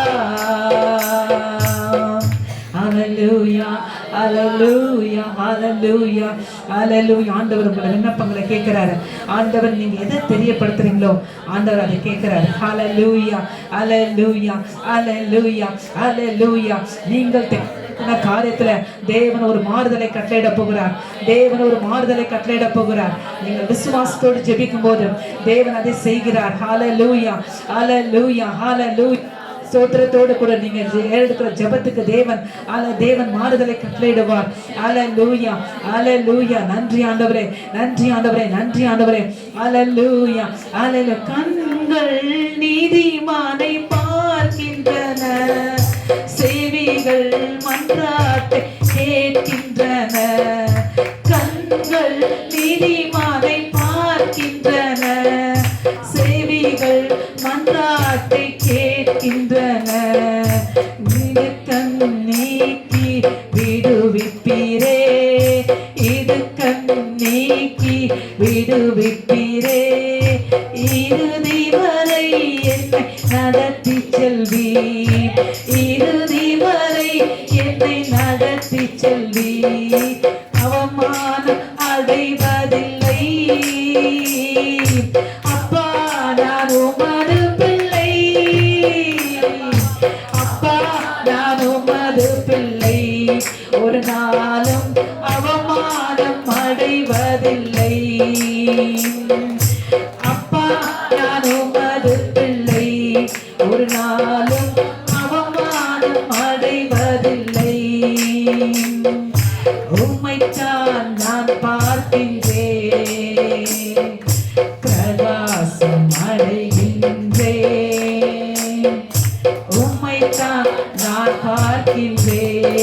ஹalleluya ஹalleluya ஹalleluya ஹalleluya. ஆண்டவர் உங்களை விண்ணப்பங்களை கேட்கிறாரு. ஆண்டவர் நீங்க எதை தெரியப்படுத்துறீங்களோ ஆண்டவர் அதை கேட்கிறாரு. ஹalleluya ஹalleluya ஹalleluya ஹalleluya. நீங்கள் காரியத்துல தேவன் ஒரு மாறுதலை கட்டளையிட போகிறார். நீங்கள் விசுவாசத்தோடு ஜெபிக்கும் போது தேவன் அதை செய்கிறார். ஹalleluya ஹalleluya ஹalleluya. ஸ்தோத்திரத்தோடு கூட நீங்க எடுக்கிற ஜெபத்துக்கு தேவன் மாறுதலை கட்டளையிடுவார். ஹalleluya ஹalleluya. நன்றி ஆண்டவரே. ஹalleluya ஹalleluya. கண்கள் நீதிமானை பார்க்கின்றன, செவிகள் மன்றாட்டை கேட்கின்றன. கண்கள் நீதிமானை பார்க்கின்றன, செவிகள் மன்றாட்டை கேட்கின்றன. இது கண் நீக்கி விடுவிப்பீரே, இது கண் நீக்கி விடுவிப்பீரே, இறுதி வரை என்னை நடத்தி செல்வி, இறுதி வரை என்னை நடத்தி செல்வி. அவமானம் அடைவதில்லை அப்பா, நான் உமது பிள்ளை. அப்பா நான் உமது பிள்ளை, ஒரு நாளும் அவமானம் அடைவதில்லை. அப்பா நான் உமது பிள்ளை, ஒரு நாளும் அவமானம் அடைவதில்லை. உம்மைத்தான் நான் பார்க்கின்றேன், பிரகாசம் அடைகின்றேன். உம்மைத்தான் நான் பார்க்கின்றேன்,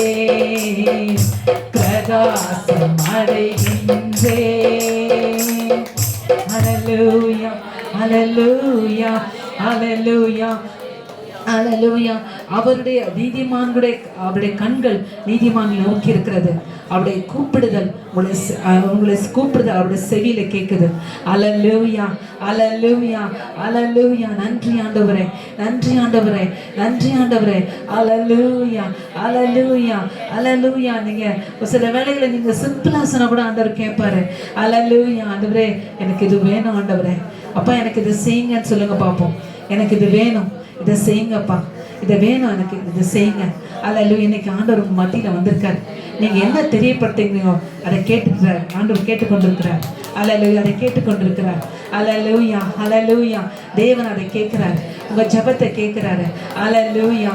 பிரகாசம் அடைகின்றேன். ஹalleluya ஹalleluya ஹalleluya அல்லேலூயா. அவருடைய அவருடைய கண்கள் நீதிமான் நோக்கி இருக்கிறது. அவருடைய கூப்பிடுதல் உங்களை கூப்பிடுதல் அவருடைய செவியில கேட்குது. அல்லேலூயா, அல்லேலூயா, அல்லேலூயா. நன்றி ஆண்டவரே, நன்றி ஆண்டவரே, நன்றி ஆண்டவரே. அல்லேலூயா, அல்லேலூயா, அல்லேலூயா. நீங்க சில வேளைகளை நீங்க சிம்பிளா சொன்னா கூட ஆண்டவர் கேட்பாரு. அல்லேலூயா. ஆண்டவரே எனக்கு இது வேணும் ஆண்டவரே, அப்பா எனக்கு இது செய்யுங்கன்னு சொல்லுங்க பார்ப்போம். எனக்கு இது வேணும், இதை செய்யுங்கப்பா, இதை வேணும், எனக்கு இதை செய்யுங்க. அல்லேலூயா. இன்னைக்கு ஆண்டவர் உங்க மத்தியில வந்திருக்காரு. நீங்க என்ன தெரியப்படுத்துறீங்களோ அதை கேட்டுக்கிறார் ஆண்டவர், கேட்டுக்கொண்டிருக்கிறார். அல்லேலூயா, அதை கேட்டுக்கொண்டிருக்கிறார். அல்லேலூயா, அல்லேலூயா. தேவன் அதை கேட்கிறார், உங்க ஜெபத்தை கேட்கிறாரு. அல்லேலூயா,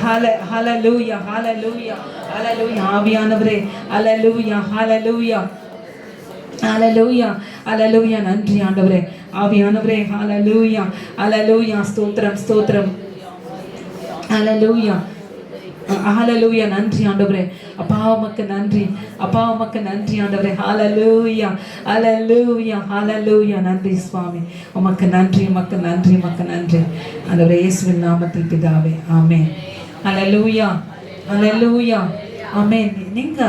ஹல்லேலூயா, ஹல்லேலூயா, ஹல்லேலூயா. ஆவியானவரே, அல்லேலூயா, ஹல்லேலூயா, ஹல்லேலூயா, ஹல்லேலூயா. நன்றி ஆண்டவரே, ஆவியானவரே. ஹல்லேலூயா, ஹல்லேலூயா. ஸ்தோத்திரம், ஸ்தோத்திரம். ஹல்லேலூயா, ஹல்லேலூயா. நன்றி ஆண்டவரே, அப்பா உமக்கு நன்றி, அப்பா உமக்கு நன்றி ஆண்டவரே. ஹல்லேலூயா, ஹல்லேலூயா, ஹல்லேலூயா. நன்றி சுவாமி, உமக்கு நன்றி, உமக்கு நன்றி, உமக்கு நன்றி ஆண்டவரே. இயேசுவின் நாமத்தில் பிதாவே, ஆமென். ஹல்லேலூயா, ஹல்லேலூயா, ஆமென். நீங்க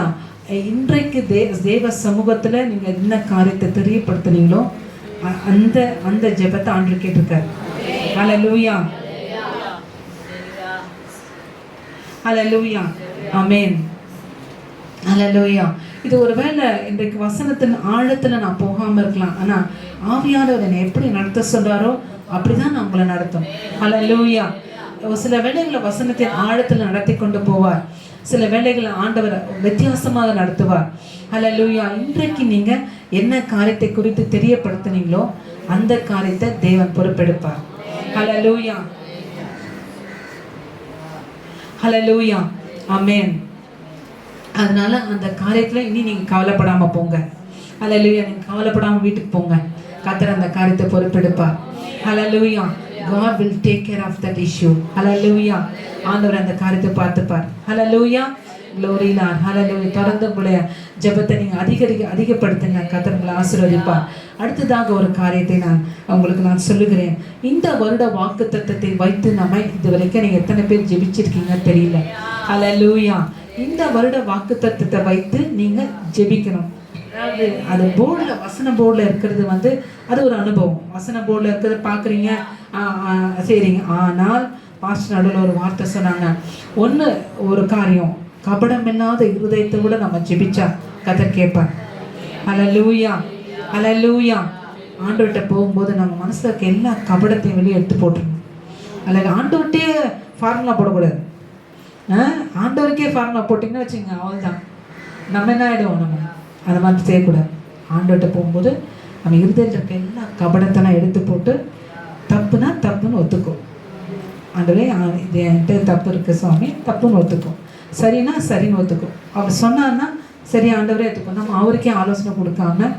இன்றைக்கு தேவ சமூகத்துல நீங்க என்ன காரியத்தை தெரியப்படுத்துனீங்களோ அந்த ஜெபத்தை ஆண்டவர் கேட்டிருக்காரு. ஹல்லேலூயா, ஹல்லேலூயா, ஆமென். ஹல்லேலூயா. இது ஒருவேளை இன்றைக்கு வசனத்தின் ஆழத்துல நான் போகாம இருக்கலாம், ஆனா ஆவியானவர் என்னை எப்படி நடத்த சொல்றாரோ அப்படிதான் நான் உங்களை நடத்தும். ஹல்லேலூயா. சில வேளைகளை வசனத்தின் ஆழத்துல நடத்தி கொண்டு போவார், சில வேளைகளை ஆண்டவர் வித்தியாசமாக நடத்துவார். ஹல்லேலூயா. இன்றைக்கு நீங்க என்ன காரியத்தை குறித்து தெரியப்படுத்தினீங்களோ அந்த காரியத்தை தேவன் பொறுப்பெடுப்பார். ஹல்லேலூயா, ஹல்லேலூயா, ஆமென். அதனால அந்த காரியத்துல இனி நீங்க கவலைப்படாம போங்க. ஹல்லேலூயா. நீங்க கவலைப்படாம வீட்டுக்கு போங்க, கர்த்தர் அந்த காரியத்தை பொறுப்பெடுப்பார். ஹல்லேலூயா. God will take care of that issue. ஹல்லேலூயா. ஆண்டவர் அந்த காரியத்தை பார்த்துப்பார். ஹல்லேலூயா, glory Lord. ஹல்லேலூயா. தொடர்ந்து உங்களுடைய ஜெபத்தை நீங்க அதிகப்படுத்துங்க, கர்த்தர் உங்களை ஆசீர்வதிப்பார். அடுத்ததாக ஒரு காரியத்தை நான் சொல்லுகிறேன். இந்த வருட வாக்குத்தத்தத்தை வைத்து நம்ம இதுவரைக்கும் நீங்க எத்தனை பேர் ஜெபிச்சிருக்கீங்க தெரியல. ஹல்லேலூயா. இந்த வருட வாக்குத்தத்தத்தை வைத்து நீங்க ஜெபிக்கணும். அதாவது அது போர்டில், வசன போர்டில் இருக்கிறது அது ஒரு அனுபவம். வசன போர்டில் இருக்கிறத பார்க்குறீங்க, சரிங்க. ஆனால் பாஸ்டர் நடுவில் ஒரு வார்த்தை சொன்னாங்க, ஒரு காரியம், கபடம் இல்லாத இருதயத்தை விட நம்ம ஜெபிச்சா கர்த்தர் கேட்பார். ஹல்லேலூயா, ஹல்லேலூயா. ஆண்டவர்கிட்ட போகும்போது நம்ம மனசுல இருக்க எல்லா கபடத்தையும் வெளியே எடுத்து போட்டுருணும். அல்ல ஆண்டவர்கிட்டே ஃபார்முலா போடக்கூடாது. ஆண்டவருக்கே ஃபார்முலா போட்டிங்கன்னா வச்சுங்க, அவள்தான் நம்ம என்ன ஆகிடுவோம். நம்ம அந்த மாதிரி செய்யக்கூடாது. ஆண்டவர்கிட்ட போகும்போது நம்ம இருதயத்தில் இருக்க எல்லா கபடத்தெல்லாம் எடுத்து போட்டு தப்புனா தப்புன்னு ஒத்துக்கும். ஆண்டவரே இது என்கிட்ட தப்பு இருக்குது சுவாமி, தப்புன்னு ஒத்துக்கும். சரின்னா சரின்னு ஒத்துக்கும். அவர் சொன்னார்னா சரி ஆண்டவரே ஏற்றுக்கும். நம்ம அவருக்கே ஆலோசனை கொடுக்காம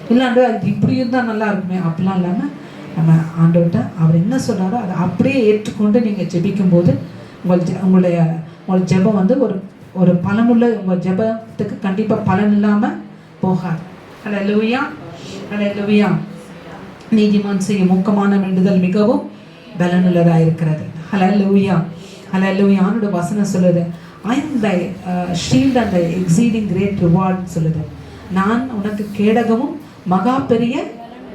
இல்லை ஆண்டவர் அது இப்படி இருந்தால் நல்லா இருக்குமே அப்படிலாம் இல்லாமல் நம்ம ஆண்டவர்கிட்ட அவர் என்ன சொன்னாரோ அதை அப்படியே ஏற்றுக்கொண்டு நீங்கள் ஜெபிக்கும்போது உங்களுடைய ஜெபம் ஒரு பலனுள்ள, உங்கள் ஜெபத்துக்கு கண்டிப்பாக பலன் இல்லாமல் போகாது. ஹல்லேலூயா, ஹல்லேலூயா. நீதிமான் செய்யும் ஊக்கமான வேண்டுதல் மிகவும் பலனுள்ளதாக இருக்கிறது. ஹல்லேலூயா, ஹல்லேலூயா. அவனோட வசனம் சொல்லுது, I am thy shield and thy exceeding great reward சொல்லுது. நான் உனக்கு கேடகமும் மகா பெரிய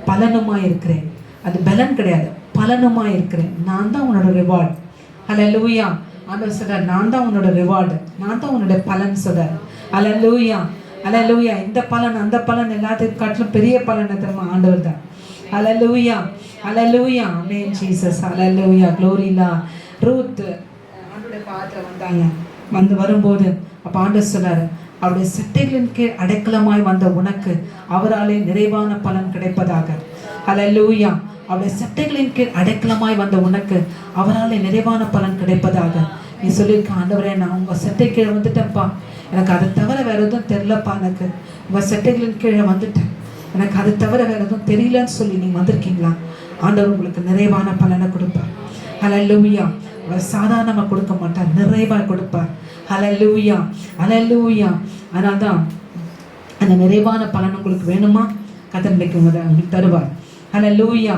பலனுமாய் இருக்கிறேன். அது பலன் கிடையாது, பலனுமாய் இருக்கிறேன். நான் தான் உன்னோட ரிவார்டு. ஹல்லேலூயா. ஆண்டவர் சொல்றார், நான் தான் உன்னோட ரிவார்டு, நான் தான் உன்னோட பலன் சொல்றார். ஹல்லேலூயா, ஹல்லேலூயா. இந்த பலன் அந்த பலன் எல்லாத்துக்கும் காட்டிலும் பெரிய பலனை தருமா ஆண்டவர் தான். ஹல்லேலூயா, ஹல்லேலூயா, ஆமென் ஜீசஸ். ஹல்லேலூயா, glory Lord. ரூத் ஆண்டவருடைய பாதத்துல வரும்போது அப்ப ஆண்டவர் சொன்னாரு, அவருடைய சட்டைகளின் கீழ் அடைக்கலமாய் வந்த உனக்கு அவராலே நிறைவான பலன் கிடைப்பதாக. ஹல்லேலூயா. அவருடைய சட்டைகளின் கீழ் அடைக்கலமாய் வந்த உனக்கு அவராலே நிறைவான பலன் கிடைப்பதாக. நீ சொல்லியிருக்க, ஆண்டவரே நான் உங்க சட்டை கீழே வந்துட்டேன்ப்பா, எனக்கு அதை தவிர வேற எதுவும் தெரியலப்பா, எனக்கு உங்க சட்டைகளின் கீழே வந்துட்டேன், எனக்கு அதை தவிர வேற எதுவும் தெரியலன்னு சொல்லி நீங்க வந்திருக்கீங்களா? ஆண்டவர் உங்களுக்கு நிறைவான பலனை கொடுப்பார். ஹல்லேலூயா. அவர் சாதாரணமாக கொடுக்க மாட்டார், நிறைவாக கொடுப்பார். ஹல்லேலூயா, ஹல்லேலூயா. அதனால்தான் அந்த நிறைவான பலன் உங்களுக்கு வேணுமா? கர்த்தர் உங்களுக்கு தருவார். ஹல்லேலூயா,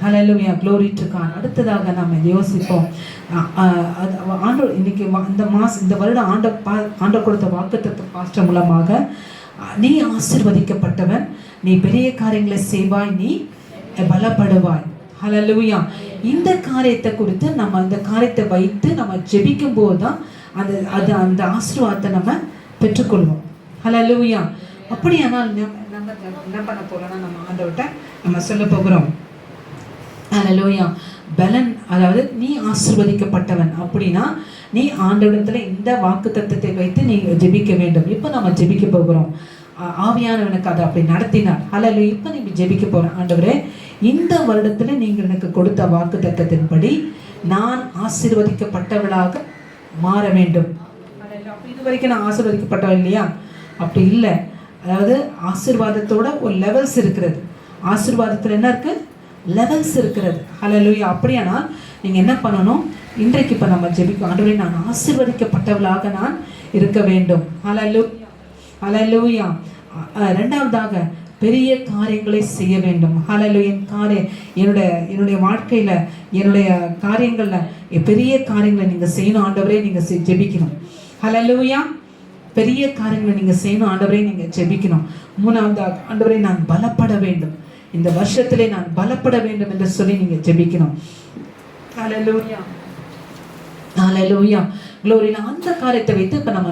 ஹல்லேலூயா, glory to God. அடுத்ததாக நாம் இதை யோசிப்போம். ஆண்டவர் இன்னைக்கு இந்த வருடம் ஆண்டவர் கொடுத்த வாக்குத்தத்த பாஸ்டர் மூலமாக நீ ஆசீர்வதிக்கப்பட்டவன், நீ பெரிய காரியங்களை செய்வாய், நீ பலப்படுவாய். ஹல்லேலூயா. இந்த காரியத்தை குறித்து நம்ம இந்த காரியத்தை வைத்து நம்ம ஜெபிக்கும் போது தான் அந்த ஆசீர்வாதத்தை நம்ம பெற்றுக்கொள்வோம். ஹல்லேலூயா. அப்படியானால் நம்ம என்ன பண்ண போறோம்னா, நம்ம ஆண்டவர்கிட்ட நம்ம சொல்ல போகிறோம், ஹல்லேலூயா, பலன், அதாவது நீ ஆசீர்வதிக்கப்பட்டவன் அப்படின்னா நீ ஆண்டவரிடத்துல இந்த வாக்குத்தத்தத்தை வைத்து நீ ஜெபிக்க வேண்டும். இப்போ நம்ம ஜெபிக்க போகிறோம். ஆவியானவனுக்கு அதை அப்படி நடத்தினார். ஹல்லேலூயா. இப்போ நீ ஜெபிக்க போற, ஆண்டவரே இந்த வருடத்துல நீங்கள் எனக்கு கொடுத்த வாக்குத்தத்தத்தின்படி நான் ஆசீர்வதிக்கப்பட்டவளாக மாற வேண்டும். இது வரைக்கும் நான் ஆசீர்வதிக்கப்பட்டவள் இல்லையா? அப்படி இல்லை. அதாவது ஆசீர்வாதத்தோட ஒரு லெவல்ஸ் இருக்கிறது. ஆசீர்வாதத்தில் என்ன இருக்கு? லெவல்ஸ் இருக்கிறது. ஹல்லேலூயா. அப்படியானால் நீங்கள் என்ன பண்ணணும்? இன்றைக்கு இப்போ நம்ம ஜெபிக்கும், ஆண்டவரே நான் ஆசீர்வதிக்கப்பட்டவளாக நான் இருக்க வேண்டும். ஹல்லேலூயா, ஹல்லேலூயா. ரெண்டாவதாக பெரிய காரியங்களை செய்ய வேண்டும். ஹல்லேலூயா. என்னுடைய வாழ்க்கையில் என்னுடைய காரியங்களில் பெரிய காரியங்களை நீங்கள் செய்யணும் ஆண்டவரே, நீங்கள் ஜெபிக்கணும். ஹல்லேலூயா. பெரிய காரியங்களை நீங்கள் செய்யணும் ஆண்டவரே, நீங்கள் ஜெபிக்கணும். மூணாவதாக ஆண்டவரே நான் பலப்பட வேண்டும், இந்த வருஷத்திலே நான் பலப்பட வேண்டும் என்று சொல்லி நீங்கள் ஜெபிக்கணும். ஹல்லேலூயா, ஹல்லேலூயா, glory. அந்த காரியத்தை வைத்து இப்போ நம்ம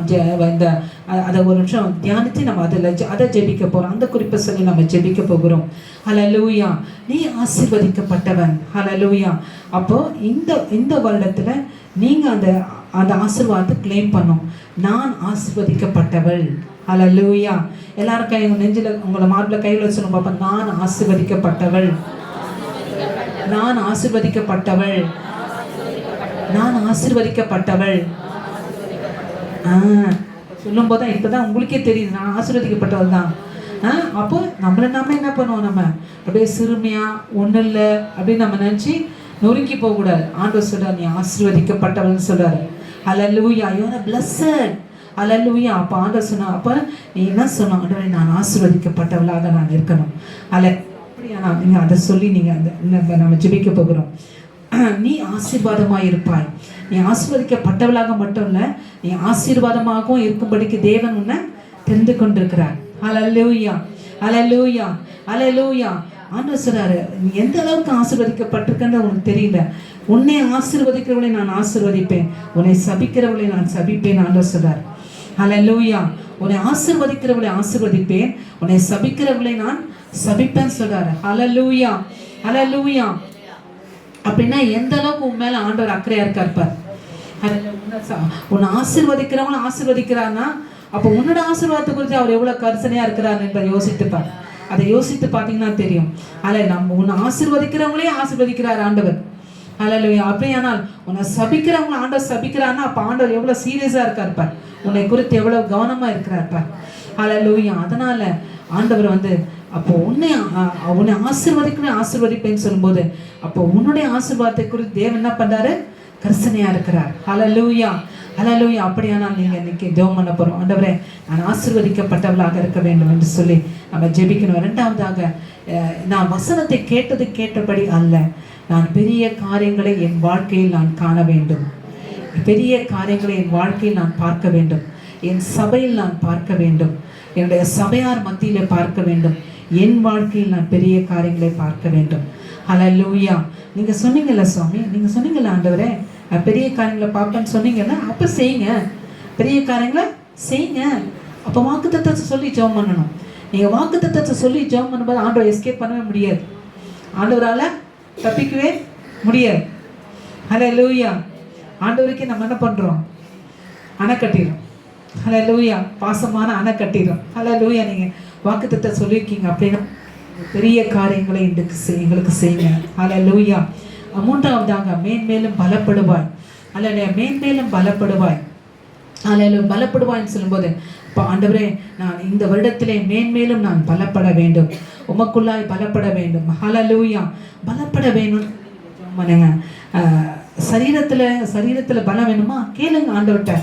அதை ஒரு நிமிஷம் தியானித்து நம்ம அதை ஜெபிக்க போகிறோம். அந்த குறிப்பை சொல்லி நம்ம ஜெபிக்க போகிறோம். ஹல்லேலூயா. நீ ஆசீர்வதிக்கப்பட்டவன். ஹல்லேலூயா. அப்போ இந்த வருடத்துல நீங்க அந்த ஆசீர்வாதத்தை கிளைம் பண்ணும். நான் ஆசீர்வதிக்கப்பட்டவள். ஹல்லேலூயா. எல்லாரும் கை நெஞ்சில உங்களை மார்பில் கையில் வச்சு சொல்லுங்க பாப்பா, நான் ஆசீர்வதிக்கப்பட்டவள், நான் ஆசீர்வதிக்கப்பட்டவள், நான் ஆசீர்வதிக்கப்பட்டவள். சொல்லும் போதுதான் இப்பதான் உங்களுக்கே தெரியுது நான் ஆசீர்வதிக்கப்பட்டவள் தான். அப்போ நம்மளை நாம என்ன பண்ணுவோம், நம்ம அப்படியே சிறுமையா ஒன்றும் இல்லை அப்படின்னு நம்ம நினச்சி நொறுங்கி போகக்கூடாது. ஆண்டவர் சொல்றார், நீ ஆசீர்வதிக்கப்பட்டவள்னு சொல்றாரு. ஹல்லேலூயா, you are blessed. ஹல்லேலூயா. அப்போ ஆண்டவர் சொன்னா, அப்போ நீ என்ன சொன்ன, ஆண்டவரே நான் ஆசீர்வதிக்கப்பட்டவளாக நான் இருக்கணும். அப்படியா? நீங்கள் அதை சொல்லி நீங்கள் நம்ம ஜெபிக்க போகிறோம். நீ ஆசீர்வாதமாக இருப்பாய். நீ ஆசீர்வதிக்கப்பட்டவளாக மட்டும் இல்லை, நீ ஆசீர்வாதமாகவும் இருக்கும்படிக்கு தேவன் உன்னை தெரிந்து கொண்டிருக்கிறார். ஹல்லேலூயா, ஹல்லேலூயா, ஹல்லேலூயா. ஆண்டவர் சொல்றாரு, நீ எந்த அளவுக்கு ஆசீர்வதிக்கப்பட்டிருக்கன்னு உனக்கு தெரியல. உன்னை ஆசீர்வதிக்கிறவளை நான் ஆசீர்வதிப்பேன், உன்னை சபிக்கிறவளை நான் சபிப்பேன். ஆண்டவர் சொல்றார். ஹல்லேலூயா. உன்னை ஆசீர்வதிக்கிறவளை ஆசீர்வதிப்பேன், உன்னை சபிக்கிறவளை நான் சபிப்பேன் சொல்றாரு. ஹல்லேலூயா, ஹல்லேலூயா. அப்படின்னா எந்த அளவுக்கு உன் மேல ஆண்டவர் அக்கறையா இருக்கார். உன்னை ஆசீர்வதிக்கிறவங்களும் ஆசீர்வதிக்கிறான்னா அப்போ உன்னோட ஆசீர்வாதத்தை குறித்து அவர் எவ்வளவு கரிசனையா இருக்கிறார் என்பதை யோசித்துப்பார். அதை யோசித்து பார்த்தீங்கன்னா தெரியும். நம்ம உன்னை ஆசீர்வதிக்கிறவங்களே ஆசீர்வதிக்கிறார் ஆண்டவர். ஹல்லேலூயா. அப்படியானால் உன்னை சபிக்கிறவங்களை ஆண்டவர் சபிக்கிறான்னா அப்போ ஆண்டவர் எவ்வளவு சீரியஸா இருக்காருப்பார், உன்னை குறித்து எவ்வளவு கவனமா இருக்கிறார்ப்பார். ஹல்லேலூயா. அதனால ஆண்டவர் அப்போ உன்னை ஆசீர்வதிப்பேன்னு சொல்லும்போது அப்போ உன்னுடைய ஆசீர்வாதத்தை குறித்து தேவன் என்ன பண்றாரு, கரிசனையா இருக்கிறார். ஹல்லேலூயா, ஹல்லேலூயா. அப்படியானால் நீங்க இன்னைக்கு ஜெபம் பண்ண போறோம், ஆண்டவரே நான் ஆசீர்வதிக்கப்பட்டவளாக இருக்க வேண்டும் என்று சொல்லி நம்ம ஜெபிக்கணும். இரண்டாவதாக நான் வசனத்தை கேட்டபடி அல்ல, நான் பெரிய காரியங்களை என் வாழ்க்கையில் நான் காண வேண்டும், பெரிய காரியங்களை என் வாழ்க்கையில் நான் பார்க்க வேண்டும், என் சபையில் நான் பார்க்க வேண்டும், என்னுடைய சபையார் மத்தியிலே பார்க்க வேண்டும், என் வாழ்க்கையில் நான் பெரிய காரியங்களை பார்க்க வேண்டும். ஹல்லேலூயா. நீங்க சொன்னீங்கல்ல சுவாமி, நீங்க சொன்னீங்கல்ல ஆண்டவரே பெரிய காரியங்களை பார்ப்பேன்னு சொன்னீங்கன்னா அப்போ செய்யுங்க, பெரிய காரியங்களை செய்யுங்க. அப்போ வாக்குத்தத்தத்தை சொல்லி ஜெபம் பண்ணணும். நீங்கள் வாக்குத்தத்தத்தை சொல்லி ஜெபம் பண்ணும்போது ஆண்டவர் எஸ்கேப் பண்ணவே முடியாது, ஆண்டவரால் தப்பிக்கவே முடியாது. ஹல்லேலூயா. ஆண்டவருக்கே நம்ம என்ன பண்ணுறோம், அணை கட்டிடும். ஹல்லேலூயா. பாசமான அணை கட்டிடும். ஹல்லேலூயா. நீங்கள் வாக்குத்தத்தை சொல்லியிருக்கீங்க அப்படின்னா பெரிய காரியங்களை எங்களுக்கு செய்யுங்க. ஹல்லேலூயா. மூன்றாவதாக மேன்மேலும் பலப்படுவாய். ஹல்லேலூயா. மேன்மேலும் பலப்படுவாய். ஹல்லேலூயா. பலப்படுவாய்ன்னு சொல்லும்போது இப்போ ஆண்டவரே நான் இந்த வருடத்திலே மேன்மேலும் நான் பலப்பட வேண்டும், உமக்குள்ளாய் பலப்பட வேண்டும். ஹல்லேலூயா. பலப்பட வேணும். சரீரத்தில் பலம் வேணுமா கேளுங்க ஆண்டவர்கிட்ட.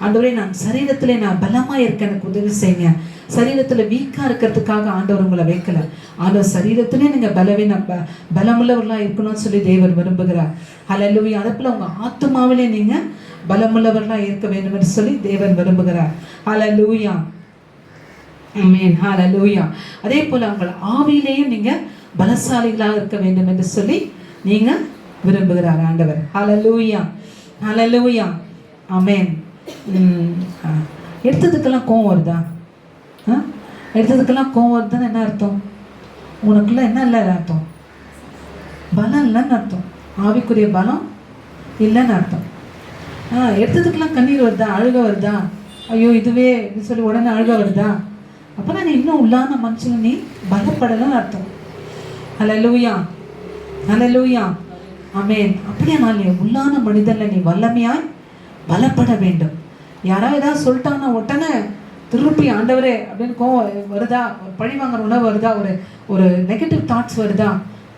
ஆண்டவரே நான் சரீரத்திலே நான் பலமாக இருக்க எனக்கு உதவி செய்யுங்க. சரீரத்தில் வீக்காக இருக்கிறதுக்காக ஆண்டவர் உங்களை வைக்கல. ஆண்டவர் சரீரத்திலே நீங்கள் பலமுள்ளவர்களாக இருக்கணும்னு சொல்லி தேவன் விரும்புகிறார். ஹல்லேலூயா. அதே போல் உங்கள் ஆத்துமாவிலே நீங்கள் பலமுள்ளவர்களாக இருக்க வேண்டும் என்று சொல்லி தேவன் விரும்புகிறார். ஹல்லேலூயா. ஆமென். ஹல்லேலூயா. அதே போல் உங்கள் ஆவியிலேயும் நீங்கள் பலசாலிகளாக இருக்க வேண்டும் என்று சொல்லி நீங்கள் விரும்புகிறார் ஆண்டவர். ஹல்லேலூயா. ஹல்லேலூயா. ஆமென். எடுத்ததுக்கெல்லாம் கோவம் வருதா? எடுத்ததுக்கெல்லாம் கோவம் வருதுன்னு என்ன அர்த்தம்? உனக்குள்ள என்ன இல்லை அர்த்தம்? பலம் இல்லைன்னு அர்த்தம். ஆவிக்குரிய பலம் இல்லைன்னு அர்த்தம். எடுத்ததுக்கெல்லாம் கண்ணீர் வருதா? அழுக வருதா? ஐயோ இதுவே இது சொல்லி உடனே அழுக வருதா? அப்போ நீ இன்னும் உள்ளான மனுஷன், நீ பலப்படலைன்னு அர்த்தம். ஹல்லேலூயா. ஹல்லேலூயா. ஆமென். அப்படியே நான் உள்ளான மனிதனில் நீ வல்லமையாய் பலப்பட வேண்டும். யாராவது ஏதாவது சொல்லிட்டாங்கன்னா உடனே திருப்பி ஆண்டவரே அப்படின்னு கோவம் வருதா? ஒரு பழி வாங்குற உணவு வருதா? ஒரு நெகட்டிவ் தாட்ஸ் வருதா?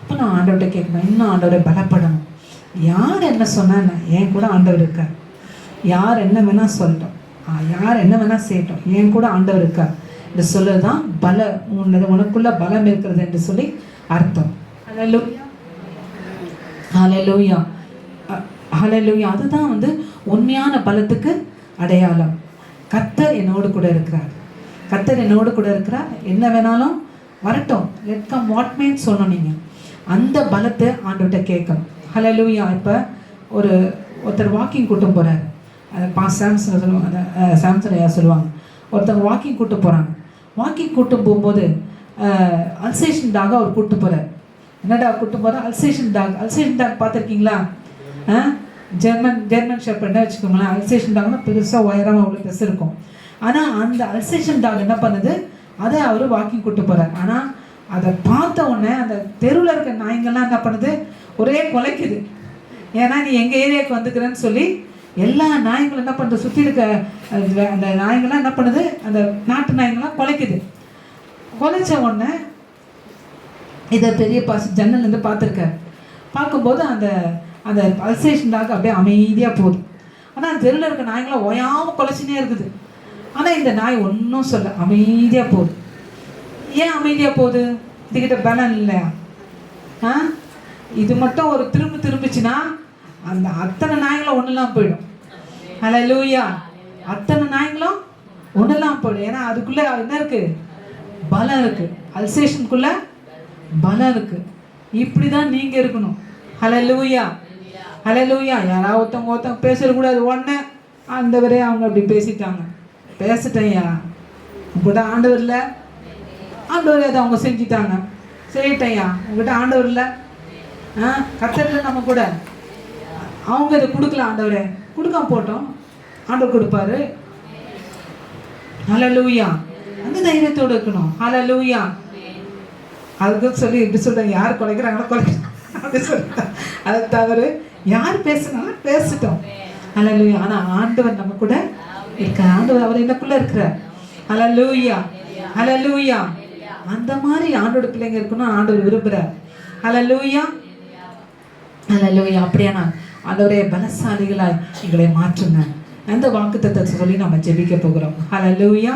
அப்போ நான் ஆண்டவர்கிட்ட கேட்கணும், இன்னும் ஆண்டவரை பலப்படணும். யார் என்ன சொன்னா என் கூட ஆண்டவர் இருக்கார். யார் என்ன வேணால் சொல்லட்டும், யார் என்ன வேணால் செய்யட்டும், என் கூட ஆண்டவர் இருக்கார் என்று சொல்லுதான் உனக்குள்ள பலம் இருக்கிறது என்று சொல்லி அர்த்தம். ஹல்லேலூயா. ஹல்லேலூயா. ஹல்லேலூயா. அதுதான் உண்மையான பலத்துக்கு அடையாளம். கர்த்தர் என்னோடு கூட இருக்கிறார். கர்த்தர் என்னோடு கூட இருக்கிறார். என்ன வேணாலும் வரட்டும், லெட் கம் வாட் மீன்ஸ் சொல்லணும். நீங்கள் அந்த பலத்தை ஆண்டவர்கிட்ட கேட்கணும். ஹல்லேலூயா. இப்போ ஒருத்தர் வாக்கிங் கூட்டம் போகிறார். சாம்சன் சொல்லுவாங்க, சாம்சன் ஐயா சொல்லுவாங்க. ஒருத்தர் வாக்கிங் கூட்டு போகிறாங்க. வாக்கிங் கூட்டு போகும்போது அல்சேஷன் டாக அவர் கூட்டு போகிறார். என்னடா கூட்டு போகிறார்? Alsatian dog. அல்சேஷன் டாக் பார்த்துருக்கீங்களா? ஜெர்மன் ஷெப்பர்ட்னு வச்சுக்கோங்களேன். அல்சேஷன் டாக்னா பெருசாக உயரமாக அவ்வளோ பெருசு இருக்கும். ஆனால் அந்த அல்சேஷன் டாக் என்ன பண்ணுது? அதை அவர் வாக்கிங் கூட்டு போகிறார். ஆனால் அதை பார்த்த உடனே அந்த தெருவில் இருக்க நாய்ங்கள்லாம் என்ன பண்ணுது? ஒரே குலைக்குது. ஏன்னா நீ எங்கள் ஏரியாவுக்கு வந்துக்கிறேன்னு சொல்லி எல்லா நாய்ங்களும் என்ன பண்ணுறது? சுற்றி இருக்க அந்த நாய்ங்கள்லாம் என்ன பண்ணுது? அந்த நாட்டு நாய்ங்கள்லாம் குலைக்குது. குலைச்ச உடனே இதை பெரிய ஜன்னல்லேருந்து பார்த்துருக்காரு. பார்க்கும்போது அந்த அந்த அல்சேஷன் டாக் அப்படியே அமைதியாக போகுது. ஆனால் அந்த தெருவில் இருக்க நாய்ங்களாம் ஓயாமல் குலைச்சினே இருக்குது. ஆனால் இந்த நாய் ஒன்றும் சொல்ல, அமைதியாக போகுது. ஏன் அமைதியாக போகுது? இதுக்கிட்ட பலம் இல்லையா? இது மட்டும் ஒரு திரும்பிச்சுன்னா அந்த அத்தனை நாய்களும் ஒன்றுலாம் போயிடும். ஹல்லேலூயா. அத்தனை நாய்களும் ஒன்றுலாம் போயிடும். ஏன்னா அதுக்குள்ளே என்ன இருக்குது? பலம் இருக்குது. அல்சேஷனுக்குள்ளே பலம் இருக்குது. இப்படி தான் நீங்கள் இருக்கணும். ஹல்லேலூயா. ஹல்லேலூயா. யாராவது ஒருத்தவங்க பேசக்கூடாது. உடனே ஆண்டவரே அவங்க அப்படி பேசிட்டேன்யா உங்கள்கிட்ட ஆண்டவர் இல்லை, ஆண்டவர் அதை அவங்க செஞ்சுட்டாங்க, செய்யிட்டேன்யா உங்கள்கிட்ட ஆண்டவர் இல்லை, கர்த்தர் நம்ம கூட அவங்க இதை கொடுக்கல, ஆண்டவரே கொடுக்காம போட்டோம், ஆண்டவர் கொடுப்பாரு. ஹல்லேலூயா. அந்த தைரியத்தோடு இருக்கணும். ஹல்லேலூயா. அதுக்கு சொல்லி இப்படி சொல்கிறேன், யார் குலைக்கிறாங்களோ குலைக்கிறாங்க அப்படி சொல்லிட்டேன். அதை தவிர யார் பேசுனாலும் பேசிட்டோம். ஹல்லேலூயா. ஆனால் ஆண்டவர் நம்ம கூட இருக்க, ஆண்டவர் அவர் எனக்குள்ள இருக்கிறார். ஹல்லேலூயா. ஹல்லேலூயா. அந்த மாதிரி ஆண்டோட பிள்ளைங்க இருக்கணும் ஆண்டவர் விரும்புகிறார். ஹல்லேலூயா. ஹல்லேலூயா. அப்படியானா ஆண்டவரே பலசாலிகளாய் எங்களை மாற்றுங்க. அந்த வாக்குத்தத்தத்தை சொல்லி நம்ம ஜெபிக்க போகிறோம். ஹல்லேலூயா.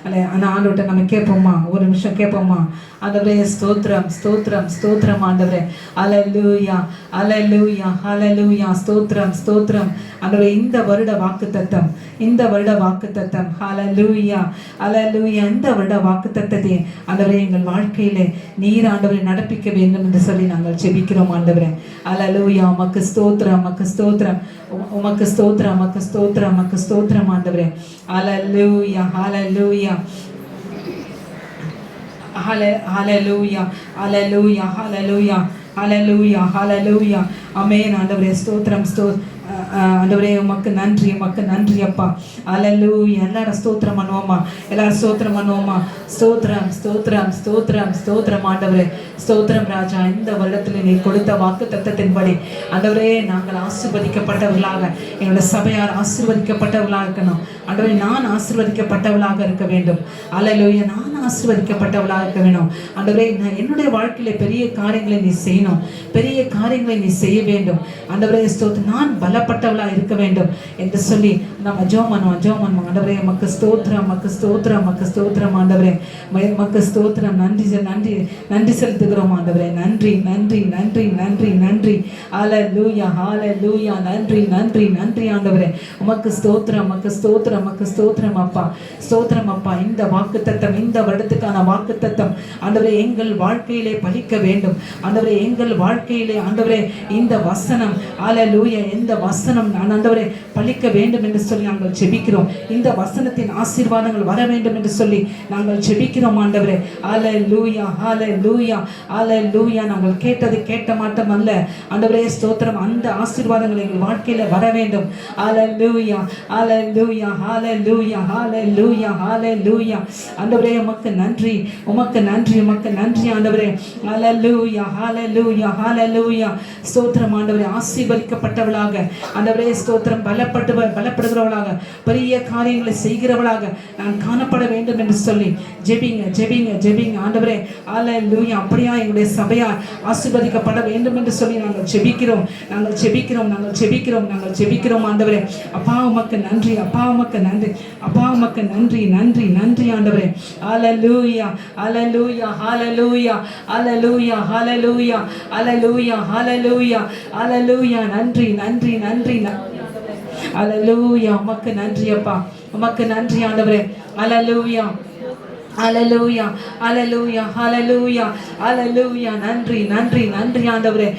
அந்த ஆண்டவர்கிட்ட நம்ம கேட்போமா? ஒரு நிமிஷம் கேட்போமா? ஆண்டவரே ஸ்தோத்திரம் ஸ்தோத்திரம் ஸ்தோத்திரம் ஆண்டவரே. ஹல்லேலூயா. ஹல்லேலூயா. ஹல்லேலூயா. ஸ்தோத்திரம் ஸ்தோத்திரம் ஆண்டவரே. இந்த வருட வாக்குத்தத்தம், இந்த வருட வாக்குத்தத்தம். ஹல்லேலூயா. ஹல்லேலூயா. இந்த வருட வாக்குத்தத்தத்தை ஆண்டவரே எங்கள் வாழ்க்கையிலே நீர் ஆண்டவரை நடப்பிக்க வேண்டும் என்று சொல்லி நாங்கள் ஜெபிக்கிறோம் ஆண்டவரே. ஹல்லேலூயா. உமக்கு ஸ்தோத்திரம், உமக்கு ஸ்தோத்திரம், உமக்கு ஸ்தோத்திரம், உமக்கு ஸ்தோத்திரம், உமக்கு ஸ்தோத்திரம் ஆண்டவரே. ஹல்லேலூயா. ஹல்லேலூயா. Hallelujah. Hallelujah. Hallelujah. Hallelujah. Hallelujah. Amen. ஆண்டவரே ஸ்தோத்திரம் ஆண்டவரே உமக்கு நன்றி, உமக்கு நன்றி அப்பா. ஹல்லேலூயா. எல்லாரும் ஸ்தோத்திரம் பண்ணுவோமா? எல்லாரும் ஸ்தோத்திரம் பண்ணுவோமா? ஸ்தோத்திரம் ஸ்தோத்திரம் ஸ்தோத்திரம் ஸ்தோத்திரம் ஆண்டவரே. ஸ்தோத்திரம் ராஜா. இந்த வருடத்தில் நீ கொடுத்த வாக்கு தத்தத்தின்படி ஆண்டவரே நாங்கள் ஆசீர்வதிக்கப்பட்டவர்களாக, என்னோட சபையார் ஆசீர்வதிக்கப்பட்டவர்களாக இருக்கணும் ஆண்டவரே. நான் ஆசீர்வதிக்கப்பட்டவளாக இருக்க வேண்டும். ஹல்லேலூயா. நான் ஆசீர்வதிக்கப்பட்டவளாக இருக்க வேண்டும் ஆண்டவரே. என்னுடைய வாழ்க்கையில பெரிய காரியங்களை நீ செய்யணும், பெரிய காரியங்களை நீ செய்ய வேண்டும் ஆண்டவரே. ஸ்தோத்திரம். நான் பலப்பட்ட பலப்பட்டவளா இருக்க வேண்டும் என்று சொல்லி நம்ம ஜெபம் பண்ணுவோம். ஆண்டவரே உமக்கு ஸ்தோத்திரம் ஆண்டவரே, உமக்கு ஸ்தோத்திரம். நன்றி செலுத்துகிறோம் ஆண்டவரே. நன்றி. ஹல்லேலூயா நன்றி ஆண்டவரே. உமக்கு ஸ்தோத்திரம் அப்பா. இந்த வாக்குத்தத்தம், இந்த வருடத்துக்கான வாக்குத்தத்தம் ஆண்டவரே எங்கள் வாழ்க்கையிலே பலிக்க வேண்டும் ஆண்டவரே. எங்கள் வாழ்க்கையிலே ஆண்டவரே இந்த வசனம் ஹல்லேலூயா, இந்த வசனம் ஆண்டவரே பலிக்க வேண்டும் என்று சொல்லி நாங்கள் ஜெபிக்கிறோம். இந்த வசனத்தின் ஆசீர்வாதங்கள் வர வேண்டும் என்று சொல்லி நாங்கள் ஜெபிக்கிறோம் ஆண்டவரே. ஹல்லேலூயா. நாங்கள் கேட்ட மாட்டோம் அல்ல ஆண்டவரே. ஸ்தோத்திரம். அந்த ஆசீர்வாதங்கள் எங்கள் வாழ்க்கையில வர வேண்டும். ஹல்லேலூயா ஆண்டவரே உமக்கு நன்றி ஆண்டவரே. ஹல்லேலூயா ஸ்தோத்திரம் ஆண்டவரே. ஆசீர்வதிக்கப்பட்டவளாக ஆண்டவரே ஸ்தோத்திரம், பலப்படுகிறவளாக, பெரிய காரியங்களை செய்கிறவளாக நான் காணப்பட வேண்டும் என்று சொல்லி ஜெபிங்க ஆண்டவரே. ஹல்லேலூயா. அப்படியா எங்களுடைய சபையா ஆசீர்வதிக்கப்பட வேண்டும் என்று சொல்லி நாங்கள் ஜெபிக்கிறோம் ஆண்டவரே. அப்பா உமக்கு நன்றி ஆண்டவரே. ஹல்லேலூயா. நன்றி ஹல்லேலூயா. உமக்கு நன்றி அப்பா, உமக்கு நன்றி ஆண்டவரே. ஹல்லேலூயா. நன்றி ஆண்டவரே.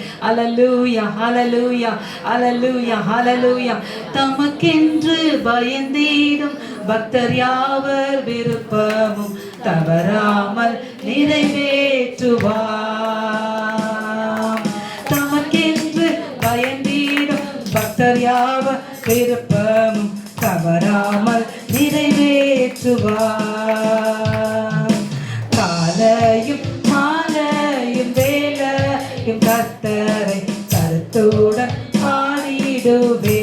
ஹல்லேலூயா. தமக்கென்று பயந்தீடும் பக்தர் யாவர் விருப்பமும் தவறாமல் நிறைவேற்றுவார். தமக்கென்று பயந்தீடும் பக்தர் யாவர் விருப்பமும் தவறாமல் நிறைவேற்றுவார். காலையும் மாலையும் வேளையும் கர்த்தரை கருத்துடன் பாடிடுவே.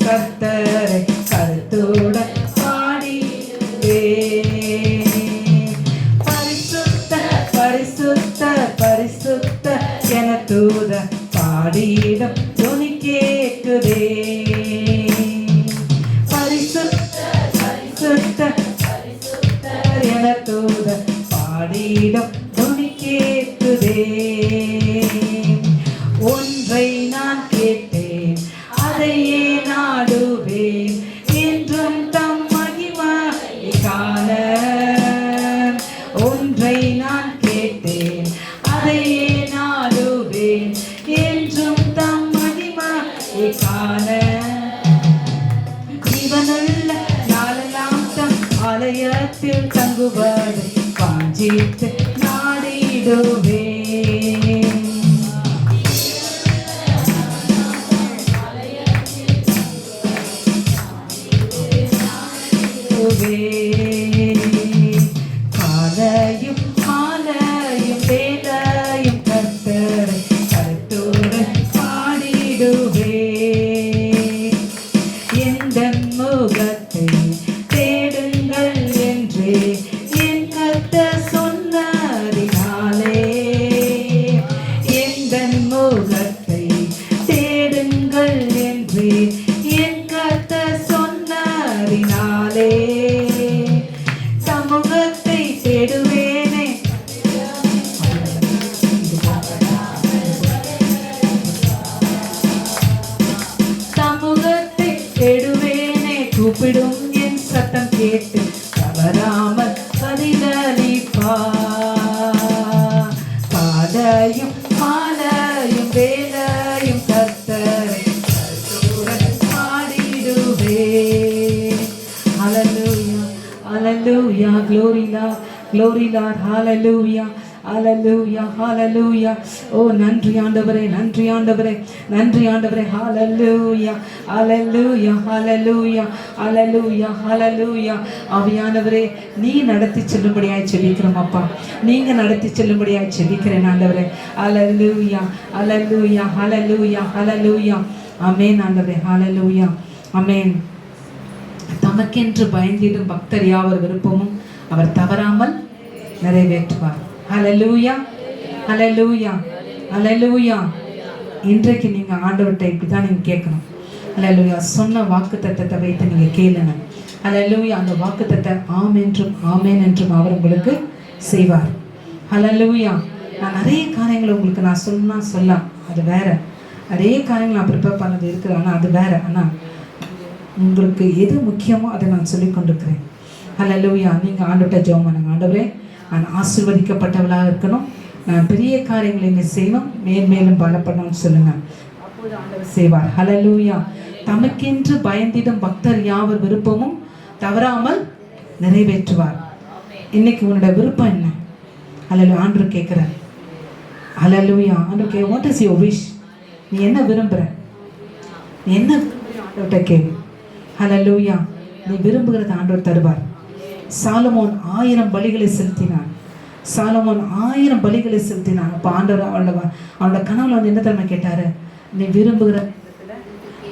கர்த்தரை கருத்துடன் பாடிடுவே. பரிசுத்த என தூத பாடிடும் துணி கேட்குதே. பரிசுத்த என தூத பாடிடும் துணி கேட்குதே. ஒன்றை நான் கேட்டேன், அதையே நாடுவேன், என்றும் தம் மகிமையை காண. ஒன்றை நான் கேட்டேன், அதையே நாடுவேன், என்றும் தம் மகிமையை காண. ஜீவனுள்ள நாளெல்லாம் தம் ஆலயத்தில் தங்குவது வாஞ்சித்து நாடிடுவேன். காலையும் மாலையும் வேளையும் கர்த்தரை கருத்துடன் பாடிடுவே. எந்த முகத்தை தேடுங்கள் என்றே என் கர்த்தர் சொன்னதினாலே. எந்த முகத்தை தேடுங்கள் என்றே என் கர்த்தர் சொன்னதினாலே. சமூகத்தை தேடுவேனே, சமூகத்தை தேடுவேனே, கூப்பிடும் என் சத்தம் கேட்டு தவறாமல் பதிலளிப்பார். காலையும் மாலையும் வேளையும் கர்த்தரை கருத்துடன் பாடிடுவே. Hallelujah, glory Lord, hallelujah. Oh நன்றி ஆண்டவரே. hallelujah. ஆவியானவரே, நீ நடத்தி செல்லும்படியாய் ஜெபிக்கிறோம் அப்பா. நீங்க நடத்தி செல்லும்படியாய் ஜெபிக்கிறேன் ஆண்டவரே. hallelujah. ஆமென் ஆண்டவரே. hallelujah. ஆமென். தமக்கென்று பயந்திடும் பக்தர் யாவர் விருப்பமும் அவர் தவறாமல் நிறைவேற்றுவார். ஹல்லேலூயா. ஹல்லேலூயா, ஹல்லேலூயா. இன்றைக்கு நீங்க ஆண்டவர்கிட்ட இப்படிதான் நீங்க கேட்கணும். ஹல்லேலூயா. சொன்ன வாக்குத்தத்தத்தை வைத்து நீங்க கேளுங்க. ஹல்லேலூயா. அந்த வாக்குத்தத்தை ஆம் என்றும் ஆமேன் என்றும் அவர் உங்களுக்கு செய்வார். ஹல்லேலூயா. நான் நிறைய காரியங்களை உங்களுக்கு நான் சொல்லலாம், அது வேற. நிறைய காரியங்கள் நான் ப்ரிப்பேர் பண்ணது இருக்குது, ஆனால் அது வேற. ஆனால் உங்களுக்கு எது முக்கியமோ அதை நான் சொல்லி கொண்டிருக்கிறேன். ஹல்லேலூயா. நீங்கள் ஆண்டவர்கிட்ட ஜெபம் பண்ணுங்க. ஆண்டவரே, நான் ஆசீர்வதிக்கப்பட்டவளாக இருக்கணும், நான் பெரிய காரியங்களை இங்கே செய்யணும், மேன்மேலும் பலப்படணும்னு சொல்லுங்க. அப்போது ஆண்டவர் செய்வார். ஹல்லேலூயா. தமக்கென்று பயந்திடும் பக்தர் யாவர் விருப்பமும் தவறாமல் நிறைவேற்றுவார். இன்னைக்கு உன்னோட விருப்பம் என்ன? ஹல்லேலூயா. ஆண்டவர் கேட்குறார். ஹல்லேலூயா. ஆண்டவர் வாட் இஸ் யுவர் விஷ்? நீ என்ன விரும்புகிற? நீ என்ன ஆண்டவர்கிட்ட கேளு. ஹல்லேலூயா. நீ விரும்புகிறத ஆண்டவர் தருவார். சாலமோன் 1000 பலிகளை செலுத்தினான். சாலமோன் 1000 பலிகளை செலுத்தினான். அப்போ ஆண்டவர் அவனோட கனவுல வந்து என்ன தரமா கேட்டாரு? நீ விரும்புகிற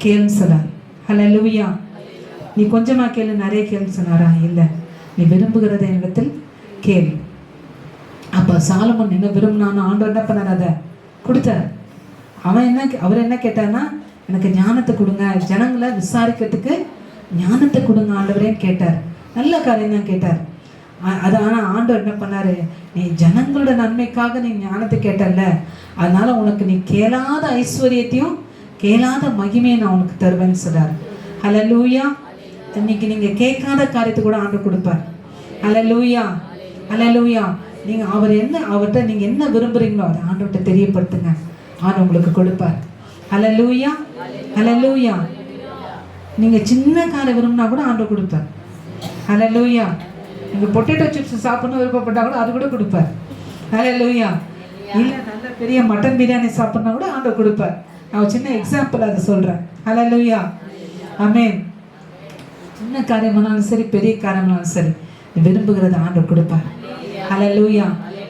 கேள்னு சொன்னார். ஹல்லேலூயா. நீ கொஞ்சமா கேளு, நிறைய கேள்னு சொன்னாரா? இல்லை, நீ விரும்புகிறத என்னிடத்தில் கேளு. அப்போ சாலமோன் என்ன விரும்பினான்னு ஆண்டவர் என்ன பண்ணார்? அதை கொடுத்தார். அவர் என்ன கேட்டார்னா, எனக்கு ஞானத்தை கொடுங்க, ஜனங்களை விசாரிக்கிறதுக்கு ஞானத்தை கொடுங்க ஆண்டவரேன்னு கேட்டார். நல்ல காரியம் தான் கேட்டார். அது ஆனால் ஆண்டவர் என்ன பண்ணார்? நீ ஜனங்களோட நன்மைக்காக நீ ஞானத்தை கேட்டல்ல, அதனால உனக்கு நீ கேளாத ஐஸ்வர்யத்தையும் கேளாத மகிமையை நான் உனக்கு தருவேன்னு சொல்றார். ஹல்லேலூயா. இன்னைக்கு நீங்கள் கேட்காத காரியத்தை கூட ஆண்டவர் கொடுப்பார். ஹல்லேலூயா, ஹல்லேலூயா. நீங்கள் அவர்கிட்ட நீங்கள் என்ன விரும்புகிறீங்களோ அதை ஆண்டவர்கிட்ட தெரியப்படுத்துங்க, ஆண்டவர் உங்களுக்கு கொடுப்பார். ஹல்லேலூயா, ஹல்லேலூயா. நீங்கள் சின்ன காரை விரும்பினா கூட ஆண்டவர் கொடுப்பார். ஹல்லேலூயா. நீங்கள் பொட்டேட்டோ சிப்ஸ் சாப்பிடணும் விருப்பப்பட்டால் கூட அது கூட கொடுப்பார். ஹல்லேலூயா. இல்லை நல்ல பெரிய மட்டன் பிரியாணி சாப்பிட்னா கூட ஆண்டவர் கொடுப்பார். நான் ஒரு சின்ன எக்ஸாம்பிள் அதை சொல்கிறேன். ஹல்லேலூயா, ஆமென். சின்ன காரியமானாலும் சரி, பெரிய காரியமானாலும் சரி, விரும்புகிறத ஆண்டவர் கொடுப்பார். ஹல்லேலூயா.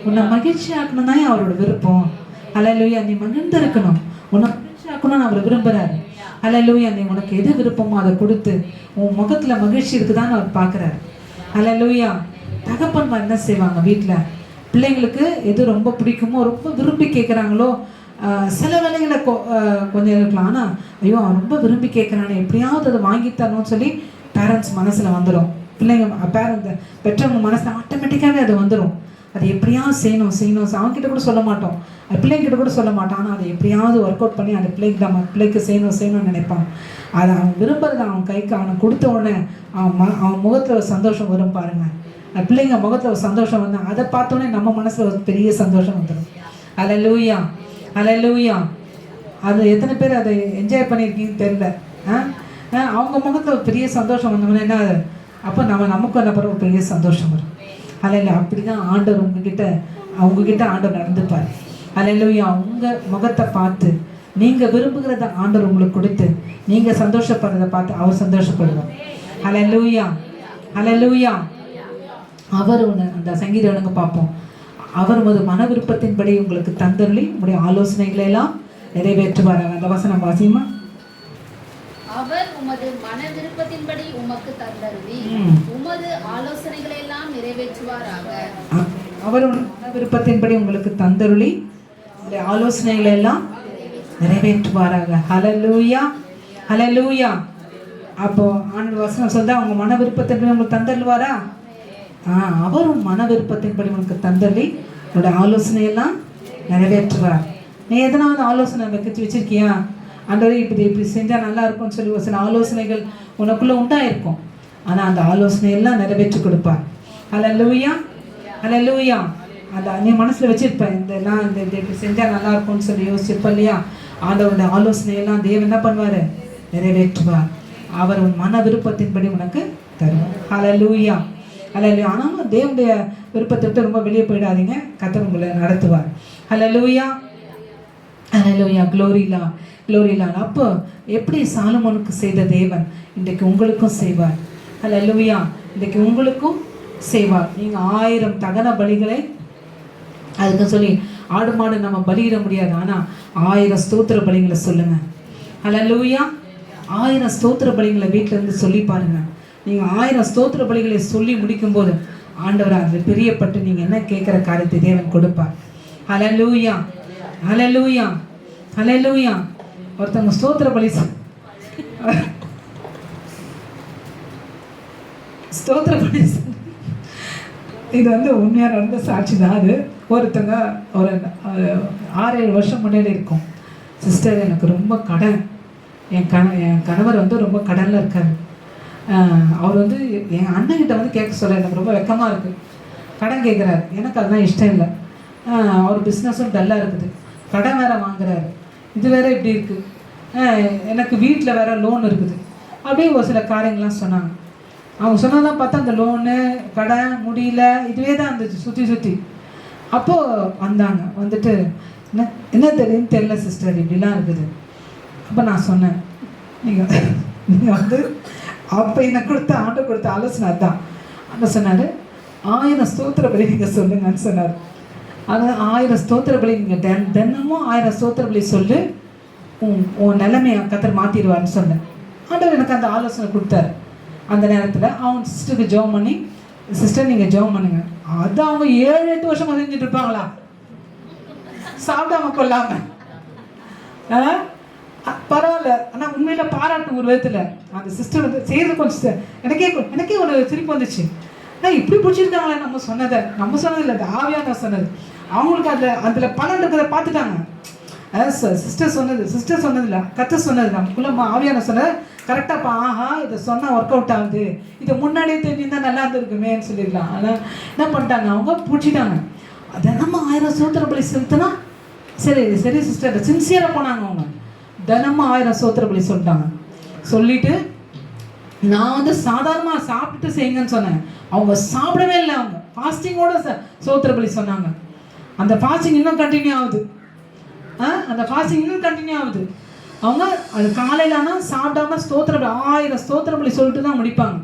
உன்னை மகிழ்ச்சி ஆக்கணும் தான் அவரோட விருப்பம். ஹல்லேலூயா. நீ மகிழ்ந்து இருக்கணும், உன்னை மகிழ்ச்சி ஆக்கணும்னு அவர் விரும்புகிறார். ஹல்லேலூயா. நீ உனக்கு எது விருப்பமோ அதை கொடுத்து உன் முகத்தில் மகிழ்ச்சி இருக்குதான்னு அவர் பார்க்குறாரு. ஹல்லேலூயா. தகப்பன்மார் என்ன செய்வாங்க? வீட்டில் பிள்ளைங்களுக்கு எது ரொம்ப பிடிக்குமோ, ரொம்ப விரும்பி கேட்குறாங்களோ, சில வேலைகளை கொஞ்சம் இருக்கலாம், ஆனால் ஐயோ அவன் ரொம்ப விரும்பி கேட்குறானே, எப்படியாவது அதை வாங்கி தரணும்னு சொல்லி பேரண்ட்ஸ் மனசில் வந்துடும். பிள்ளைங்க பெற்றவங்க மனசில் ஆட்டோமேட்டிக்காகவே அது வந்துடும். அது எப்படியாவது செய்யணும் அவன்கிட்ட கூட சொல்ல மாட்டோம், அது பிள்ளைங்கிட்ட கூட சொல்ல மாட்டான். ஆனால் அதை எப்படியாவது ஒர்க் அவுட் பண்ணி அந்த பிள்ளைக்கு செய்யணும்னு நினைப்பான். அதை அவன் விரும்புறதை அவன் கைக்கு அவனை கொடுத்த உடனே அவன் முகத்தில் ஒரு சந்தோஷம் வரும் பாருங்க. அந்த பிள்ளைங்க முகத்தில் ஒரு சந்தோஷம் வந்து அதை பார்த்தோன்னே நம்ம மனசில் ஒரு பெரிய சந்தோஷம் வந்துடும். ஹல்லேலூயா, ஹல்லேலூயா. அது எத்தனை பேர் அதை என்ஜாய் பண்ணியிருக்கீங்கன்னு தெரியல. அவங்க முகத்தில் ஒரு பெரிய சந்தோஷம் வந்தோம்னா என்ன, அப்போ நமக்கு என்ன ஒரு பெரிய சந்தோஷம் வரும். ஹல்லேலூயா. அப்படி தான் ஆண்டவர் உங்ககிட்ட ஆண்டவர் நடந்துப்பார். ஹல்லேலூயா. உங்கள் முகத்தை பார்த்து நீங்கள் விரும்புகிறத ஆண்டவர் உங்களுக்கு கொடுத்து நீங்கள் சந்தோஷப்படுறதை பார்த்து அவர் சந்தோஷப்படுவார். ஹல்லேலூயா, ஹல்லேலூயா. அவர் அந்த சங்கீதம் ஒழுங்க பார்ப்போம். அவர் ஒரு மன விருப்பத்தின்படி உங்களுக்கு தந்தருளி உங்களுடைய ஆலோசனைகளை எல்லாம் நிறைவேற்றுவார். அந்த வசனம் வாசிமா. அவர் உமது மன விருப்பத்தின்படி உமக்கு தந்தருளி உமது ஆலோசனைகளை எல்லாம் நிறைவேற்றுவாராக. அவர் மன விருப்பத்தின்படி உங்களுக்கு தந்தருளி உங்களுடைய ஆலோசனைகளை எல்லாம் நிறைவேற்றுவாராக. ஹல்லேலூயா, ஹல்லேலூயா. அப்போ ஆண்டவர் வசனம் சொல்றா, அவங்க மன விருப்பத்தின்படி உங்களுக்கு தந்தருள்வாரா? அவரும் மன விருப்பத்தின்படி உங்களுக்கு தந்தருளி உங்களுடைய ஆலோசனையெல்லாம் நிறைவேற்றுவார். நீ எதனாவது ஆலோசனை வச்சிருக்கியா? ஆண்டவரே இப்படி செஞ்சால் நல்லா இருக்கும்னு சொல்லி ஒரு சில ஆலோசனைகள் உனக்குள்ளே உண்டாயிருக்கும். ஆனால் அந்த ஆலோசனையெல்லாம் நிறைவேற்றி கொடுப்பார். ஹல்லேலூயா, ஹல்லேலூயா. அந்த நீ மனசில் வச்சுருப்பேன், இப்படி செஞ்சால் நல்லா இருக்கும்னு சொல்லி யோசிச்சிருப்ப இல்லையா? ஆண்டவருடைய ஆலோசனையெல்லாம் தேவன் என்ன பண்ணுவார்? நிறைவேற்றுவார். அவர் உன் மன விருப்பத்தின்படி உனக்கு தருவார். ஹல்லேலூயா, ஹல்லேலூயா. ஆனாலும் தேவனுடைய விருப்பத்தை விட்டு ரொம்ப வெளியே போயிடாதீங்க, கர்த்தர் உங்களை நடத்துவார். ஹல்லேலூயா, ஹல்லேலூயா. க்ளோரிலா, க்ளோரிலா. அப்போ எப்படி சாலமோனுக்கு செய்த தேவன் இன்றைக்கு உங்களுக்கும் செய்வார். ஹல்லேலூயா. இன்றைக்கு உங்களுக்கும் செய்வார். நீங்கள் 1000 தகன பலிகளை அதுக்கு சொல்லி ஆடு மாடு நம்ம பலியிட முடியாது, ஆனால் 1000 ஸ்தோத்திர பலிகளை சொல்லுங்கள். ஹல்லேலூயா. 1000 ஸ்தோத்திர பலிகளை வீட்டில் இருந்து சொல்லி பாருங்கள். நீங்கள் 1000 ஸ்தோத்திர பலிகளை சொல்லி முடிக்கும்போது ஆண்டவர் அது பிரியப்பட்டு நீங்கள் என்ன கேட்குற காரியத்தை தேவன் கொடுப்பார். ஹல்லேலூயா, ஹல்லேலூயா, ஹல்லேலூயா. ஒருத்தவங்க ஸ்தோத்திர பலி ஸ்தோத்திர பலி இது வந்து உண்மையாக நடந்த சாட்சி தான். அது ஒருத்தங்க ஒரு 6-7 வருஷம் முன்னாடி இருக்கும். சிஸ்டர், எனக்கு ரொம்ப கடன், என் கணவர் வந்து ரொம்ப கடனில் இருக்கார். அவர் வந்து என் அண்ணன்கிட்ட வந்து கேட்க சொல்ல எனக்கு ரொம்ப வெக்கமாக இருக்குது. கடன் கேட்குறாரு. எனக்கு அதெல்லாம் இஷ்டம் இல்லை. அவர் பிஸ்னஸும் டல்லாக இருக்குது, கடன் வேறு வாங்குறாரு, இது வேறு இப்படி இருக்குது, எனக்கு வீட்டில் வேறு லோன் இருக்குது. அப்படியே ஒரு சில காரியங்கள்லாம் சொன்னாங்க. அவங்க சொன்னதான் பார்த்தா அந்த லோனு கடன் முடியல இதுவே தான் இருந்துச்சு சுற்றி சுற்றி. அப்போது வந்தாங்க, வந்துட்டு என்ன தெரியும்னு தெரியல சிஸ்டர், இப்படிலாம் இருக்குது. அப்போ நான் சொன்னேன், நீங்கள் வந்து அப்போ எனக்கு கொடுத்த ஆண்டு கொடுத்த ஆலோசனை அதுதான். அங்கே சொன்னார், 1000 ஸ்தோத்திர பலி நீங்கள் சொல்லுங்கன்னு சொன்னார். அது 1000 ஸ்தோத்திர பலி நீங்கள் தினமும் 1000 ஸ்தோத்திர பலி சொல்லு, உன் நிலைமையை கத்தர் மாற்றிடுவார்னு சொன்னேன். ஆண்டவர் எனக்கு அந்த ஆலோசனை கொடுத்தாரு. அந்த நேரத்தில் அவங்க சிஸ்டருக்கு ஜெபம் பண்ணி, சிஸ்டர் நீங்கள் ஜெபம் பண்ணுங்க. அது அவங்க 7-8 வருஷமாக செஞ்சுட்டு இருப்பாங்களா, சாப்பிடாம கொள்ளாமல். பரவாயில்ல. ஆனால் உண்மையில் பாராட்டும் ஒரு விதத்தில் அந்த சிஸ்டர் வந்து செய்கிறது கொஞ்சம் எனக்கே ஒரு சிரிப்பு வந்துச்சு. ஆனால் இப்படி பிடிச்சிருக்காங்களே நம்ம சொன்னது இல்லை, அது ஆவியான சொன்னது. அவங்களுக்கு அதில் பலன் இருக்கிறத பார்த்துட்டாங்க. சிஸ்டர் சொன்னது இல்லை, கத்த சொன்னது, நமக்குள்ள ஆவியான சொன்னது கரெக்டாக. ஆஹா, இதை சொன்னால் ஒர்க் அவுட் ஆகுது, இதை முன்னாடியே தெரிஞ்சுருந்தால் நல்லா இருந்திருக்குமேன்னு சொல்லிடலாம். ஆனால் என்ன பண்ணிட்டாங்க, அவங்க பிடிச்சிட்டாங்க. அதை நம்ம 1000 ஸ்தோத்திர பலி செலுத்தினா சரி சிஸ்டர் சின்சியராக போனாங்க. அவங்க தினமும் 1000 ஸ்தோத்திர பலி சொல்லிட்டாங்க. சொல்லிட்டு நான் வந்து சாதாரணமாக சாப்பிட்டுட்டு செய்யுங்கன்னு சொன்னேன். அவங்க சாப்பிடவே இல்லை. அவங்க ஃபாஸ்டிங்கோட ஸ்தோத்திர பலி சொன்னாங்க. அந்த ஃபாஸ்டிங் இன்னும் கண்டினியூ ஆகுது. அவங்க அது காலையில் ஆனால் சாப்பிடாம ஸ்தோத்திர பலி 1000 ஸ்தோத்திர பலி சொல்லிட்டு தான் முடிப்பாங்க.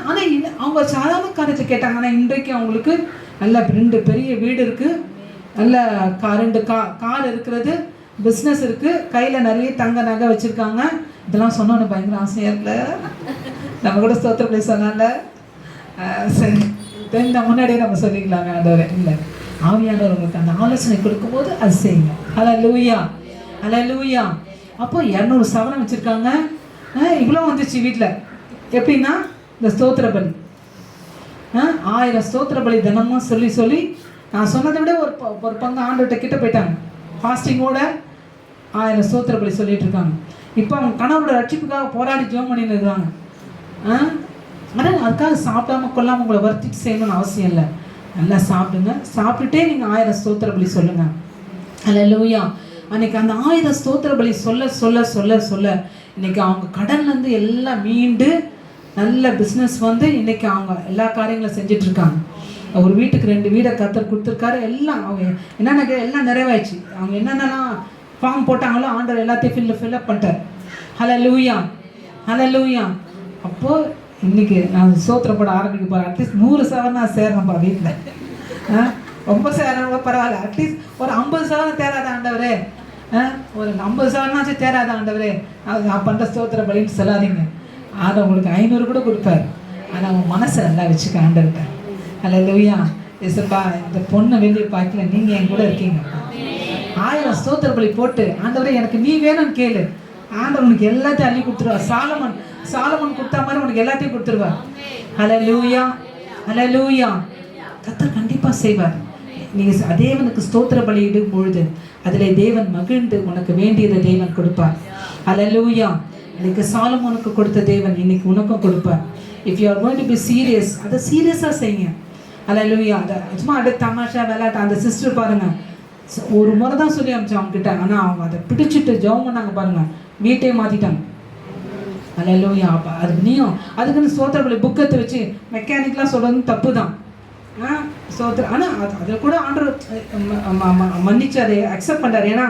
ஆனால் அவங்க சாதாரண காரியத்தை கேட்டாங்க. ஆனால் இன்றைக்கு அவங்களுக்கு நல்ல 2 பெரிய வீடு இருக்குது, நல்ல 2 கார் இருக்கிறது, பிஸ்னஸ் இருக்குது, கையில் நிறைய தங்க நகை வச்சுருக்காங்க. இதெல்லாம் சொன்னோன்னு பயங்கர ஆசையாக இருக்குல்ல. நம்ம கூட ஸ்தோத்திர பலி சொன்னால சரி தெரிந்த முன்னாடியே நம்ம சொல்லிக்கலாங்க. ஆண்டவரே இல்லை, ஆவியானவர் உங்களுக்கு அந்த ஆலோசனை கொடுக்கும்போது அது செய்யுங்க. ஹல்லேலூயா, ஹல்லேலூயா. அப்போ 200 சவரம் வச்சுருக்காங்க. இவ்வளோ வந்துச்சு வீட்டில். எப்படின்னா இந்த ஸ்தோத்திர பலி 1000 ஸ்தோத்திர பலி தினமும் சொல்லி நான் சொன்னதை விட ஒரு பங்கு ஆண்டவர்கிட்ட கிட்ட போயிட்டாங்க. ஃபாஸ்டிங்கோட 1000 ஸ்தோத்திர பலி சொல்லிட்டு இருக்காங்க. இப்போ அவங்க கணவரோட ரட்சிப்புக்காக போராடி ஜெபம் பண்ணிட்டு இருக்காங்க. ஆனால் அதுக்காக சாப்பிடாம கொள்ளாமல் உங்களை வருத்திட்டு செய்யணும்னு அவசியம் இல்லை. நல்லா சாப்பிடுங்க, சாப்பிட்டுட்டே நீங்கள் 1000 ஸ்தோத்திர பலி சொல்லுங்கள். ஹல்லேலூயா. அன்னைக்கு அந்த 1000 ஸ்தோத்திர பலி சொல்ல இன்னைக்கு அவங்க கடன்லேருந்து எல்லாம் மீண்டு நல்ல பிஸ்னஸ் வந்து இன்னைக்கு அவங்க எல்லா காரியங்களும் செஞ்சுட்டு இருக்காங்க. ஒரு வீட்டுக்கு 2 வீடை கத்தர் கொடுத்துருக்காரு. எல்லாம் அவங்க என்னென்ன எல்லாம் நிறைவாயிடுச்சு. அவங்க என்னென்னலாம் ஃபார்ம் போட்டாங்களோ ஆண்டவர் எல்லாத்தையும் ஃபில்லப் பண்ணிட்டார். ஹல்லேலூயா, ஹல்லேலூயா. அப்போது இன்னைக்கு நான் ஸ்தோத்திரம் போட ஆரம்பிக்க போகிறேன். அட்லீஸ்ட் 100 சவரம் நான் சேரணும்ப்பா வீட்டில். ரொம்ப சேரணும் பரவாயில்ல, அட்லீஸ்ட் ஒரு 50 சவரம் தேராத ஆண்டவரே, ஒரு 50 சவரம்னாச்சும் தேராத ஆண்டவரே, நான் பண்ணுற ஸ்தோத்திர பலின்னு சொல்லாதீங்க. அதை உங்களுக்கு 500 கூட கொடுப்பார். ஆனால் அவங்க மனசை நல்லா வச்சுக்க ஆண்டவர்கிட்ட. ஹல்லேலூயா. ஏசப்பா, இந்த பொண்ணை வெளியே பார்க்கல, நீங்கள் என் கூட இருக்கீங்க. 1000 ஸ்தோத்திர பலி போட்டு ஆண்டவரே எனக்கு நீ வேணும்னு கேளு. ஆண்டவர் உனக்கு எல்லாத்தையும் அள்ளி கொடுத்துருவார். சாலமன் கொடுத்தா மாதிரி உனக்கு எல்லாத்தையும் கொடுத்துருவார். ஹல்லேலூயா, ஹல்லேலூயா. கர்த்தர் கண்டிப்பாக செய்வார். நீங்கள் தேவனுக்கு ஸ்தோத்திர பலி இடும் பொழுது அதில் தேவன் மகிழ்ந்து உனக்கு வேண்டியதை தேவன் கொடுப்பார். ஹல்லேலூயா. இன்னைக்கு சாலமோனுக்கு கொடுத்த தேவன் இன்னைக்கு உனக்கும் கொடுப்பார். If you are going to be serious, அதை சீரியஸாக செய்யுங்க. ஹல்லேலூயா. அதை சும்மா அடுத்த தமாஷா விளையாட்டு. அந்த சிஸ்டர் பாருங்க, ஒரு முறை தான் சொல்லி அனுப்பிச்சோம் அவங்க கிட்ட, ஆனால் அவங்க அதை பிடிச்சிட்டு ஜெபம் பண்ணாங்க பாருங்க, வீட்டையே மாற்றிட்டாங்க. ஹல்லேலூயா. அதுக்கு நீயும் அதுக்குன்னு ஸ்தோத்திர பலி புக்கத்தை வச்சு மெக்கானிக்லாம் சொல்கிறது தப்பு தான். ஸ்தோத்திரம். ஆனால் அதில் கூட ஆண்டவர் மன்னிச்சு அதை அக்செப்ட் பண்ணுறாரு. ஏன்னா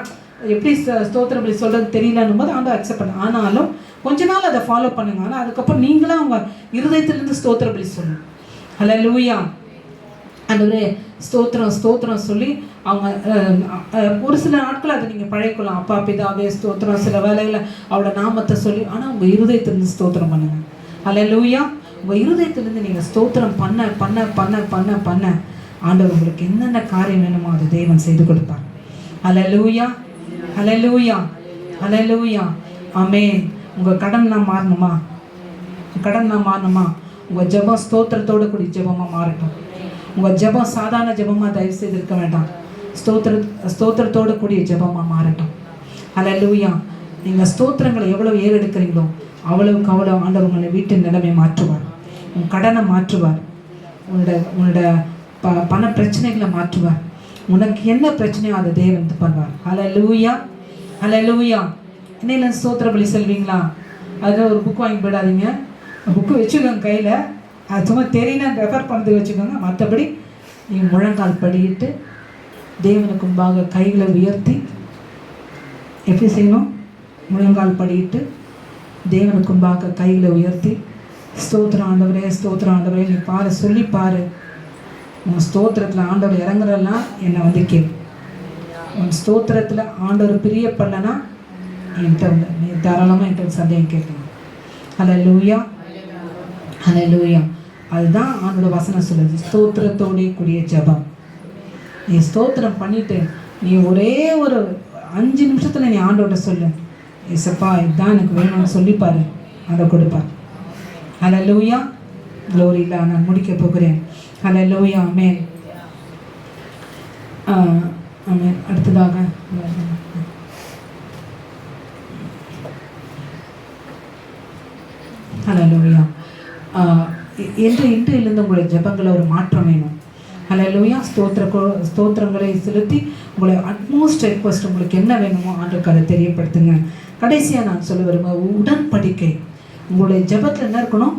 எப்படி ஸ்தோத்திர பலி சொல்கிறது தெரியலன்னும் போது ஆண்டவர் அக்செப்ட் பண்ண. ஆனாலும் கொஞ்ச நாள் அதை ஃபாலோ பண்ணுங்க. ஆனால் அதுக்கப்புறம் நீங்களும் அவங்க இருதயத்திலேருந்து ஸ்தோத்திர பலி சொல்லணும். ஹல்லேலூயா. ஆண்டவரே ஸ்தோத்திரம் சொல்லி அவங்க ஒரு சில நாட்கள் அதை நீங்கள் பழையக்கலாம். அப்பா பிதாவே ஸ்தோத்திரம், சில வேலையில் அவரோட நாமத்தை சொல்லி, ஆனால் உங்கள் இருதயத்திலேருந்து ஸ்தோத்திரம் பண்ணுங்க. ஹல்லேலூயா. உங்கள் இருதயத்திலேருந்து நீங்கள் ஸ்தோத்திரம் பண்ண ஆண்டவர் உங்களுக்கு என்னென்ன காரியம் வேணுமோ அதை தேவன் செய்து கொடுப்பார். ஹல்லேலூயா, ஹல்லேலூயா, ஹல்லேலூயா. ஆமென். உங்கள் கடன் நான் மாறணுமா? உங்கள் ஜெபம் ஸ்தோத்திரத்தோடு கூடிய ஜெபமாக மாறட்டும். உங்கள் ஜெபம் சாதாரண ஜெபமாக தயவு செய்து இருக்க வேண்டாம். ஸ்தோத்திரத்தோடு கூடிய ஜெபமாக மாறட்டும். ஹல்லேலூயா. நீங்கள் ஸ்தோத்திரங்களை எவ்வளோ ஏறெடுக்கிறீங்களோ அவ்வளவுக்கு அவ்வளோ ஆண்டவர் உங்களை வீட்டின் நிலைமை மாற்றுவார். உன் கடனை மாற்றுவார். உன்னோட பண பிரச்சனைகளை மாற்றுவார். உனக்கு என்ன பிரச்சனையோ அதை தேவன் இது பண்ணுவார். ஹல்லேலூயா, ஹல்லேலூயா. இன்னையில ஸ்தோத்திர பலி செல்வீங்களா? அதில் ஒரு புக் வாங்கி போயிடாதீங்க. புக்கு வச்சுக்கோங்க கையில். அது சும்மா தெரியுன்னா ரெஃபர் பண்ணது வச்சுக்கோங்க. மற்றபடி நீங்கள் முழங்கால் படியிட்டு தேவனுக்கு முன்பாக கைகளை உயர்த்தி எப்படி செய்யணும்? முழங்கால் படியிட்டு தேவனுக்கு முன்பாக கைகளை உயர்த்தி ஸ்தோத்திரம் ஆண்டவரே, ஸ்தோத்திரம் ஆண்டவரே, நீ பாரு, சொல்லி பாரு. உன் ஸ்தோத்திரத்தில் ஆண்டவர் இறங்குறலாம் என்னை வந்து கேள். உன் ஸ்தோத்திரத்தில் ஆண்டவர் பிரியப்படலைன்னா என்கிட்ட வந்து நீ தாராளமாக என்கிட்ட சந்தேகம் கேட்கலாம். ஹல்லேலூயா, ஹல்லேலூயா. அதுதான் ஆண்டோட வசனம் சொல்லுது, ஸ்தோத்திரத்தோடைய கூடிய ஜெபம். நீ ஸ்தோத்திரம் பண்ணிட்டு நீ ஒரே ஒரு 5 நிமிஷத்தில் நீ ஆண்டோட சொல்லு, ஏசப்பா இதுதான் எனக்கு வேணும்னு சொல்லிப்பாரு, அதை கொடுப்பார். ஹல்லேலூயா, க்ளோரியில நான் முடிக்க போகிறேன். ஹல்லேலூயா, ஆமென், ஆமென். அடுத்ததாக ஹல்லேலூயா. இன்றிலிருந்து உங்களுடைய ஜெபங்களில் ஒரு மாற்றம் வேணும். ஹல்லேலூயா. ஸ்தோத்திரங்களை செலுத்தி உங்களை அட்மோஸ்ட் ரெக்வஸ்ட் உங்களுக்கு என்ன வேணுமோ ஆண்டவருக்கு அதை தெரியப்படுத்துங்க. கடைசியாக நான் சொல்ல விரும்புகிறேன், உடன்படிக்கை. உங்களுடைய ஜெபத்தில் என்ன இருக்கணும்?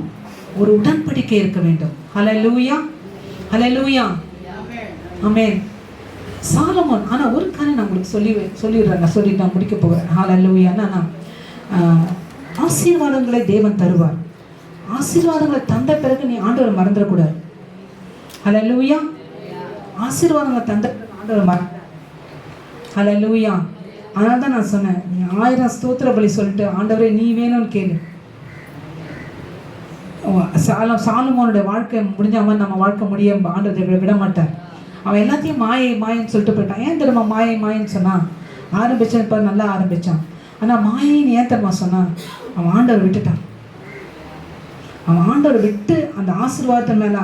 ஒரு உடன்படிக்கை இருக்க வேண்டும். ஹல்லேலூயா, ஹல்லேலூயா, ஆமென். சாலமோன், ஆனால் ஒரு காரியம் நான் உங்களுக்கு சொல்லிட்டு நான் முடிக்க போகிறேன். ஹல்லேலூயா. நான் ஆசீர்வாதங்களை தேவன் தருவார். ஆசீர்வாதங்களை தந்த பிறகு நீ ஆண்டவரை மறந்துடக்கூடாது. ஹல்லேலூயா. ஆசீர்வாதங்களை தந்த ஆண்டவரை மறந்த. ஹல்லேலூயா. அதனால தான் நான் சொன்னேன், நீ 1000 ஸ்தோத்திர பலி சொல்லிட்டு ஆண்டவரே நீ வேணும்னு கேளு. சாலமோனுடைய வாழ்க்கை முடிஞ்ச மாதிரி நம்ம வாழ்க்கை முடிய ஆண்டவரை விட மாட்டார். அவன் எல்லாத்தையும் மாயன்னு சொல்லிட்டு போயிட்டான். ஏன் தெரியுமா மாயன்னு சொன்னான்? ஆரம்பிச்சான், இப்போ நல்லா ஆரம்பித்தான். ஆனால் மாயின்னு ஏன் தெரியுமா சொன்னான்? அவன் ஆண்டவர் விட்டுட்டான். அவன் ஆண்டவர் விட்டு அந்த ஆசீர்வாதத்தை மேலே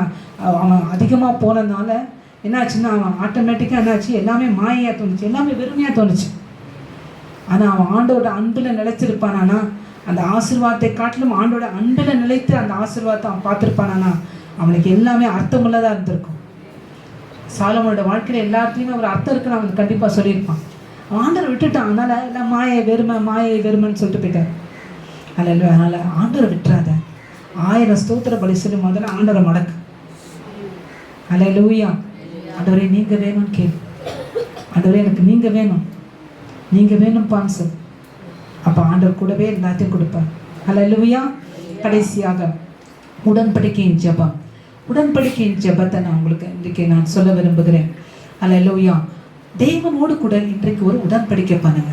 அவன் அதிகமாக போனதுனால என்னாச்சுன்னா அவன் ஆட்டோமேட்டிக்காக என்னாச்சு, எல்லாமே மாயையாக தோணுச்சு, எல்லாமே வெறுமையாக தோணுச்சு. ஆனால் அவன் ஆண்டோட அன்பில் நிலைச்சிருப்பானா, அந்த ஆசீர்வாதத்தை காட்டிலும் ஆண்டோட அன்பில் நிலைத்து அந்த ஆசீர்வாதத்தை அவன் பார்த்துருப்பானா, அவனுக்கு எல்லாமே அர்த்தமுள்ளதாக இருந்திருக்கும். சாலமோனோட வாழ்க்கையில் எல்லாத்துலேயுமே ஒரு அர்த்தம் இருக்குன்னு அவனுக்கு கண்டிப்பாக சொல்லியிருப்பான். அவன் ஆண்டரை விட்டுட்டான். அதனால் எல்லாம் மாயை வெறுமைன்னு சொல்லிட்டு போயிட்டார். அதில் அதனால் ஆண்டரை விட்டுறாத. 1000 ஸ்தோத்திர பலி சொல்லி முதல்ல ஆண்டரை மடக்கு. ஹல்லேலூயா. ஆண்டவரே நீங்கள் வேணும்னு கேளு. ஆண்டவரே எனக்கு நீங்கள் வேணும்ப்பான்னு சொல். அப்போ ஆண்டவர் கூடவே எல்லாத்தையும் கொடுப்பார். ஹல்லேலூயா. கடைசியாக உடன்படிக்கையின் ஜெபம். உடன்படிக்கையின் ஜெபத்தை நான் உங்களுக்கு இன்றைக்கு நான் சொல்ல விரும்புகிறேன். ஹல்லேலூயா. தேவனோடு கூட இன்றைக்கு ஒரு உடன்படிக்கை பண்ணுங்க.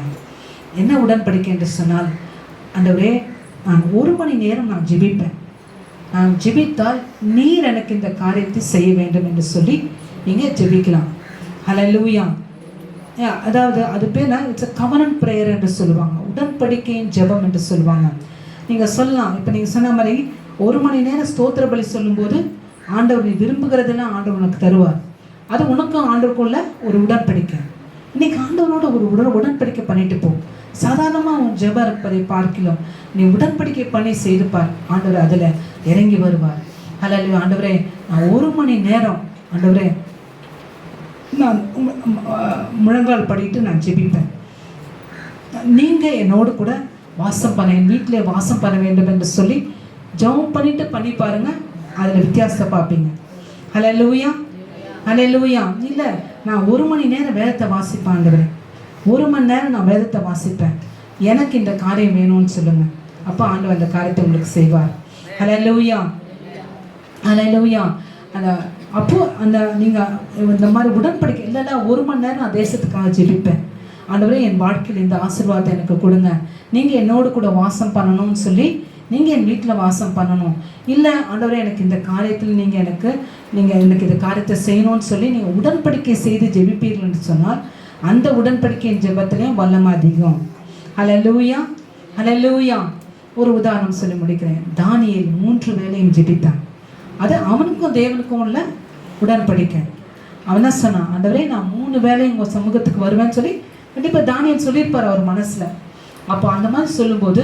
என்ன உடன்படிக்கை என்று சொன்னால், ஆண்டவரே நான் 1 மணி நேரம் நான் ஜெபிப்பேன். நான் ஜெபித்தால் நீர் எனக்கு இந்த காரியத்தை செய்ய வேண்டும் என்று சொல்லி நீங்கள் ஜெபிக்கலாம். ஹல்லேலூயா. அதாவது அது பேர் இட்ஸ் அ கவனன்ட் ப்ரேயர் என்று சொல்லுவாங்க, உடன்படிக்கையின் ஜெபம் என்று சொல்லுவாங்க. நீங்கள் சொல்லலாம், இப்போ நீங்கள் சொன்ன மாதிரி 1 மணி நேரம் ஸ்தோத்திர பலி சொல்லும்போது ஆண்டவர் நீ விரும்புகிறதெல்லாம் ஆண்டவர் உனக்கு தருவார். அது உனக்கும் ஆண்டவருக்குள்ள ஒரு உடன்படிக்கை. இன்னைக்கு ஆண்டவரோட ஒரு உடன்படிக்கை பண்ணிட்டு போ. சாதாரணமாக உன் ஜெபம் இருப்பதை பார்க்கலாம், நீ உடன்படிக்கை பண்ணி செய்து பார். ஆண்டவர் அதில் இறங்கி வருவார். ஹல்லேலூயா. ஆண்டவரே நான் 1 மணி நேரம் ஆண்டவரே நான் முழங்கால் படிட்டு நான் ஜெபிப்பேன். நீங்கள் என்னோடு கூட வாசம் பண்ண, என் வீட்டிலே வாசம் பண்ண வேண்டும் என்று சொல்லி ஜெபம் பண்ணிட்டு பண்ணி பாருங்கள். அதில் வித்தியாசத்தை பார்ப்பீங்க. ஹல்லேலூயா, ஹல்லேலூயா. இல்லை நான் 1 மணி நேரம் வேதத்தை வாசிப்பேன் ஆண்டவரே, 1 மணி நேரம் நான் வேதத்தை வாசிப்பேன், எனக்கு இந்த காரியம் வேணும்னு சொல்லுங்கள். அப்போ ஆண்டவர் அந்த காரியத்தை உங்களுக்கு செய்வார். ஹல்லேலூயா, ஹல்லேலூயா. அப்போது அந்த நீங்கள் இந்த மாதிரி உடன்படிக்கை இல்லைன்னா 1 மணி நேரம் நான் தேசத்துக்காக ஜெபிப்பேன். ஆண்டவரே என் வாழ்க்கையில் இந்த ஆசீர்வாதத்தை எனக்கு கொடுங்க, நீங்கள் என்னோடு கூட வாசம் பண்ணணும்னு சொல்லி நீங்கள் என் வீட்டில் வாசம் பண்ணணும், இல்லை ஆண்டவரே எனக்கு இந்த காரியத்தில் நீங்கள் எனக்கு இந்த காரியத்தை செய்யணும்னு சொல்லி நீங்கள் உடன்படிக்கை செய்து ஜெபிப்பீர்கள் என்று சொன்னால் அந்த உடன்படிக்கையின் ஜெபத்திலையும் வல்லமை அதிகம். ஹல்லேலூயா, ஹல்லேலூயா. ஒரு உதாரணம் சொல்லி முடிக்கிறேன். தானியேல் 3 வேளையும் ஜெபித்தான். அது அவனுக்கும் தேவனுக்கும் உள்ள உடன்படிக்கை. அவன் தான் சொன்னான், ஆண்டவரே நான் 3 வேளையும் உங்கள் சமூகத்துக்கு வருவேன்னு சொல்லி கண்டிப்பாக தானியேல் சொல்லியிருப்பார் அவர் மனசில். அப்போ அந்த மாதிரி சொல்லும்போது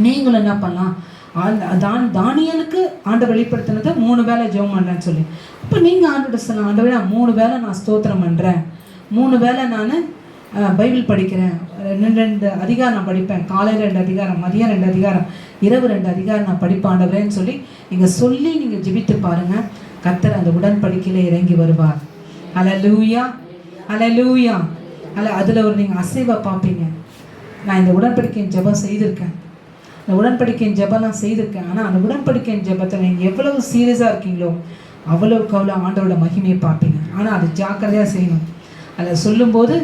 நீங்களும் என்ன பண்ணலாம், தானியேலுக்கு ஆண்டவர் வெளிப்படுத்தினது 3 வேளை ஜெபம் பண்ணுறேன்னு சொல்லி. அப்போ நீங்கள் ஆண்டோட சொன்ன, ஆண்டவரே நான் 3 வேளை நான் ஸ்தோத்திரம் பண்ணுறேன், 3 வேளை நான் பைபிள் படிக்கிறேன், 2 அதிகாரம் நான் படிப்பேன், காலையில் 2 அதிகாரம், மதியம் 2 அதிகாரம், இரவு 2 அதிகாரம் நான் படிப்பேன் ஆண்டவரேன்னு சொல்லி நீங்கள் ஜெபித்து பாருங்கள். கர்த்தர் அந்த உடன்படிக்கையில் இறங்கி வருவார். ஹல்லேலூயா, ஹல்லேலூயா. அதில் ஒரு நீங்கள் அசைவை பார்ப்பீங்க. நான் இந்த உடன்படிக்கையின் ஜெபம் செய்திருக்கேன், இந்த உடன்படிக்கையின் ஜெபம்லாம் செய்திருக்கேன். ஆனால் அந்த உடன்படிக்கையின் ஜெபத்தை நீங்கள் எவ்வளவு சீரியஸாக இருக்கீங்களோ அவ்வளவுக்கு அவ்வளோ ஆண்டவரோட மகிமையை பார்ப்பீங்க. ஆனால் அது ஜாக்கிரதையாக செய்யணும். அதில் சொல்லும்போது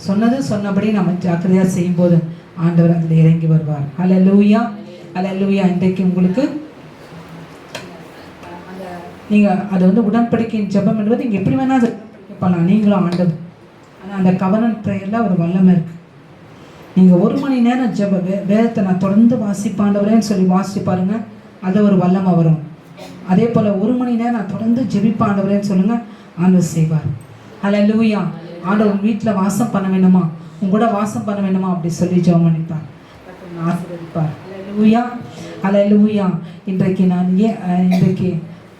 சொன்னபடி நம்ம ஜாக்கிரதையாக செய்யும்போது ஆண்டவர் அதில் இறங்கி வருவார். ஹல்லேலூயா, ஹல்லேலூயா. இன்றைக்கு உங்களுக்கு நீங்கள் அது உடன்படிக்கையின் ஜெபம் என்பது நீங்கள் எப்படி வேணால் அது கேட்கலாம், நீங்களும் ஆண்டவர். ஆனால் அந்த கவர்னன்ட் ப்ரேயரில் ஒரு வல்லமை இருக்குது. நீங்கள் 1 மணி நேரம் வேதத்தை நான் தொடர்ந்து வாசிப்பாண்டவரேன்னு சொல்லி வாசிச்சு பாருங்க, அது ஒரு வல்லமை வரும். அதே போல் 1 மணி நேரம் நான் தொடர்ந்து ஜெபிப்பாண்டவரேன்னு சொல்லுங்கள், ஆண்டவர் செய்வார். ஹல்லேலூயா. ஆண்டவர் வீட்டில் வாசம் பண்ண வேண்டுமா, உங்களோட வாசம் பண்ண வேண்டுமா அப்படி சொல்லி ஜெபம் பண்ணிப்பார், ஆசீர்வதிப்பார். ஹல்லேலூயா, ஹல்லேலூயா. இன்றைக்கு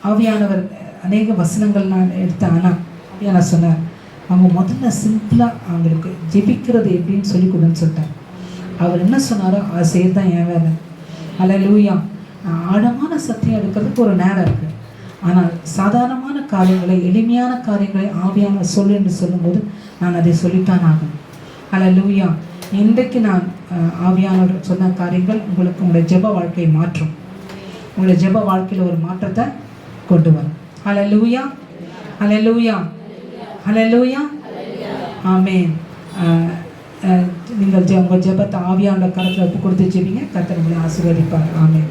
ஆவியானவர் அநேக வசனங்கள் நான் எடுத்தேன். ஆனால் நான் சொன்னார், அவங்க முதல்ல சிம்பிளாக அவங்களுக்கு ஜெபிக்கிறது எப்படின்னு சொல்லி கொடுன்னு சொல்லிட்டார். அவர் என்ன சொன்னாரோ அதை செய்ய தான் என் வேலை. ஹல்லேலூயா. ஆழமான சத்தியம் எடுக்கிறதுக்கு ஒரு நேரம் இருக்குது. ஆனால் சாதாரணமான காரியங்களை, எளிமையான காரியங்களை ஆவியான சொல்லு என்று சொல்லும்போது நான் அதை சொல்லித்தான் ஆகணும். ஹல்லேலூயா. இன்றைக்கு நான் ஆவியானவர் சொன்ன காரியங்கள் உங்களுக்கு உங்களுடைய ஜெப வாழ்க்கையை மாற்றும், உங்களுடைய ஜெப வாழ்க்கையில் ஒரு மாற்றத்தை கொண்டு வரும். ஹல்லேலூயா, ஹல்லேலூயா, ஹல்லேலூயா, ஆமென். நீங்கள் உங்கள் ஜெபத்தை ஆவியானவர் கரத்தில் ஒப்பு கொடுத்து ஜெபிங்க, கர்த்தர் உங்களை ஆசீர்வதிப்பார். ஆமென்.